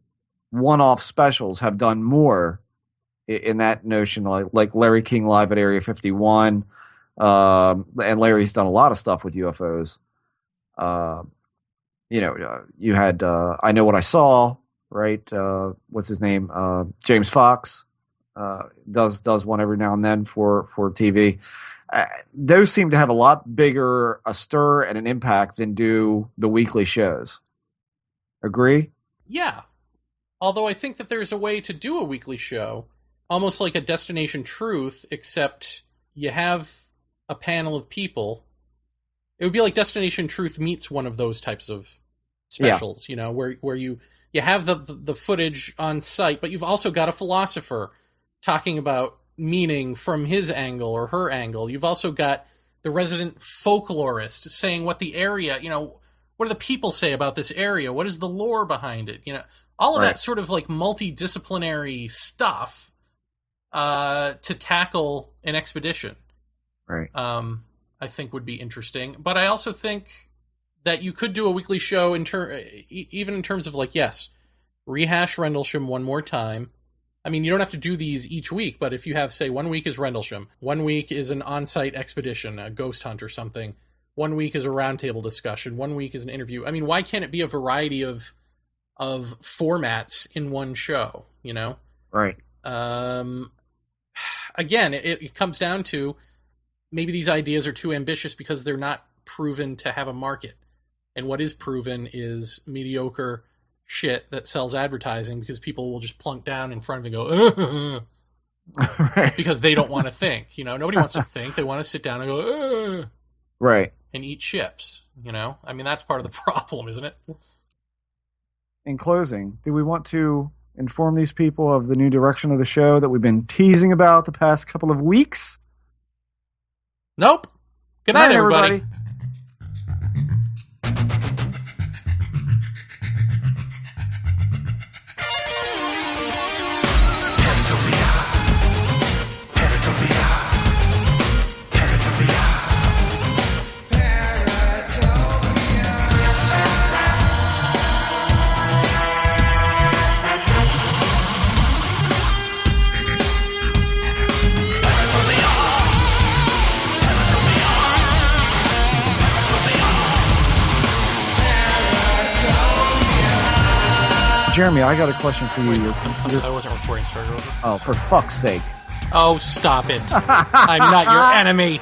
one-off specials have done more in that notion, like Larry King Live at Area 51, and Larry's done a lot of stuff with UFOs. You know, you had I Know What I Saw, right? What's his name? James Fox does one every now and then for TV. Those seem to have a lot bigger a stir and an impact than do the weekly shows. Agree? Yeah. Although I think that there's a way to do a weekly show, almost like a Destination Truth, except you have a panel of people It would be like Destination Truth meets one of those types of specials, where you have the footage on site, but you've also got a philosopher talking about meaning from his angle or her angle. You've also got the resident folklorist saying what the area, what do the people say about this area? What is the lore behind it? All of that sort of like multidisciplinary stuff to tackle an expedition. Right. I think would be interesting. But I also think that you could do a weekly show even in terms of like, yes, rehash Rendlesham one more time. I mean, you don't have to do these each week, but if you have, say, 1 week is Rendlesham, 1 week is an on-site expedition, a ghost hunt or something, 1 week is a roundtable discussion, 1 week is an interview. I mean, why can't it be a variety of formats in one show, Right. Again, it comes down to maybe these ideas are too ambitious because they're not proven to have a market. And what is proven is mediocre shit that sells advertising because people will just plunk down in front of it and go, right. Because they don't want to think. Nobody wants to think. They want to sit down and go, right. And eat chips. I mean, that's part of the problem, isn't it? In closing, do we want to inform these people of the new direction of the show that we've been teasing about the past couple of weeks? Nope. Good night, everybody. Jeremy, I got a question for you. Your computer... I wasn't recording. Start over. Oh, for fuck's sake. Oh, stop it. I'm not your enemy.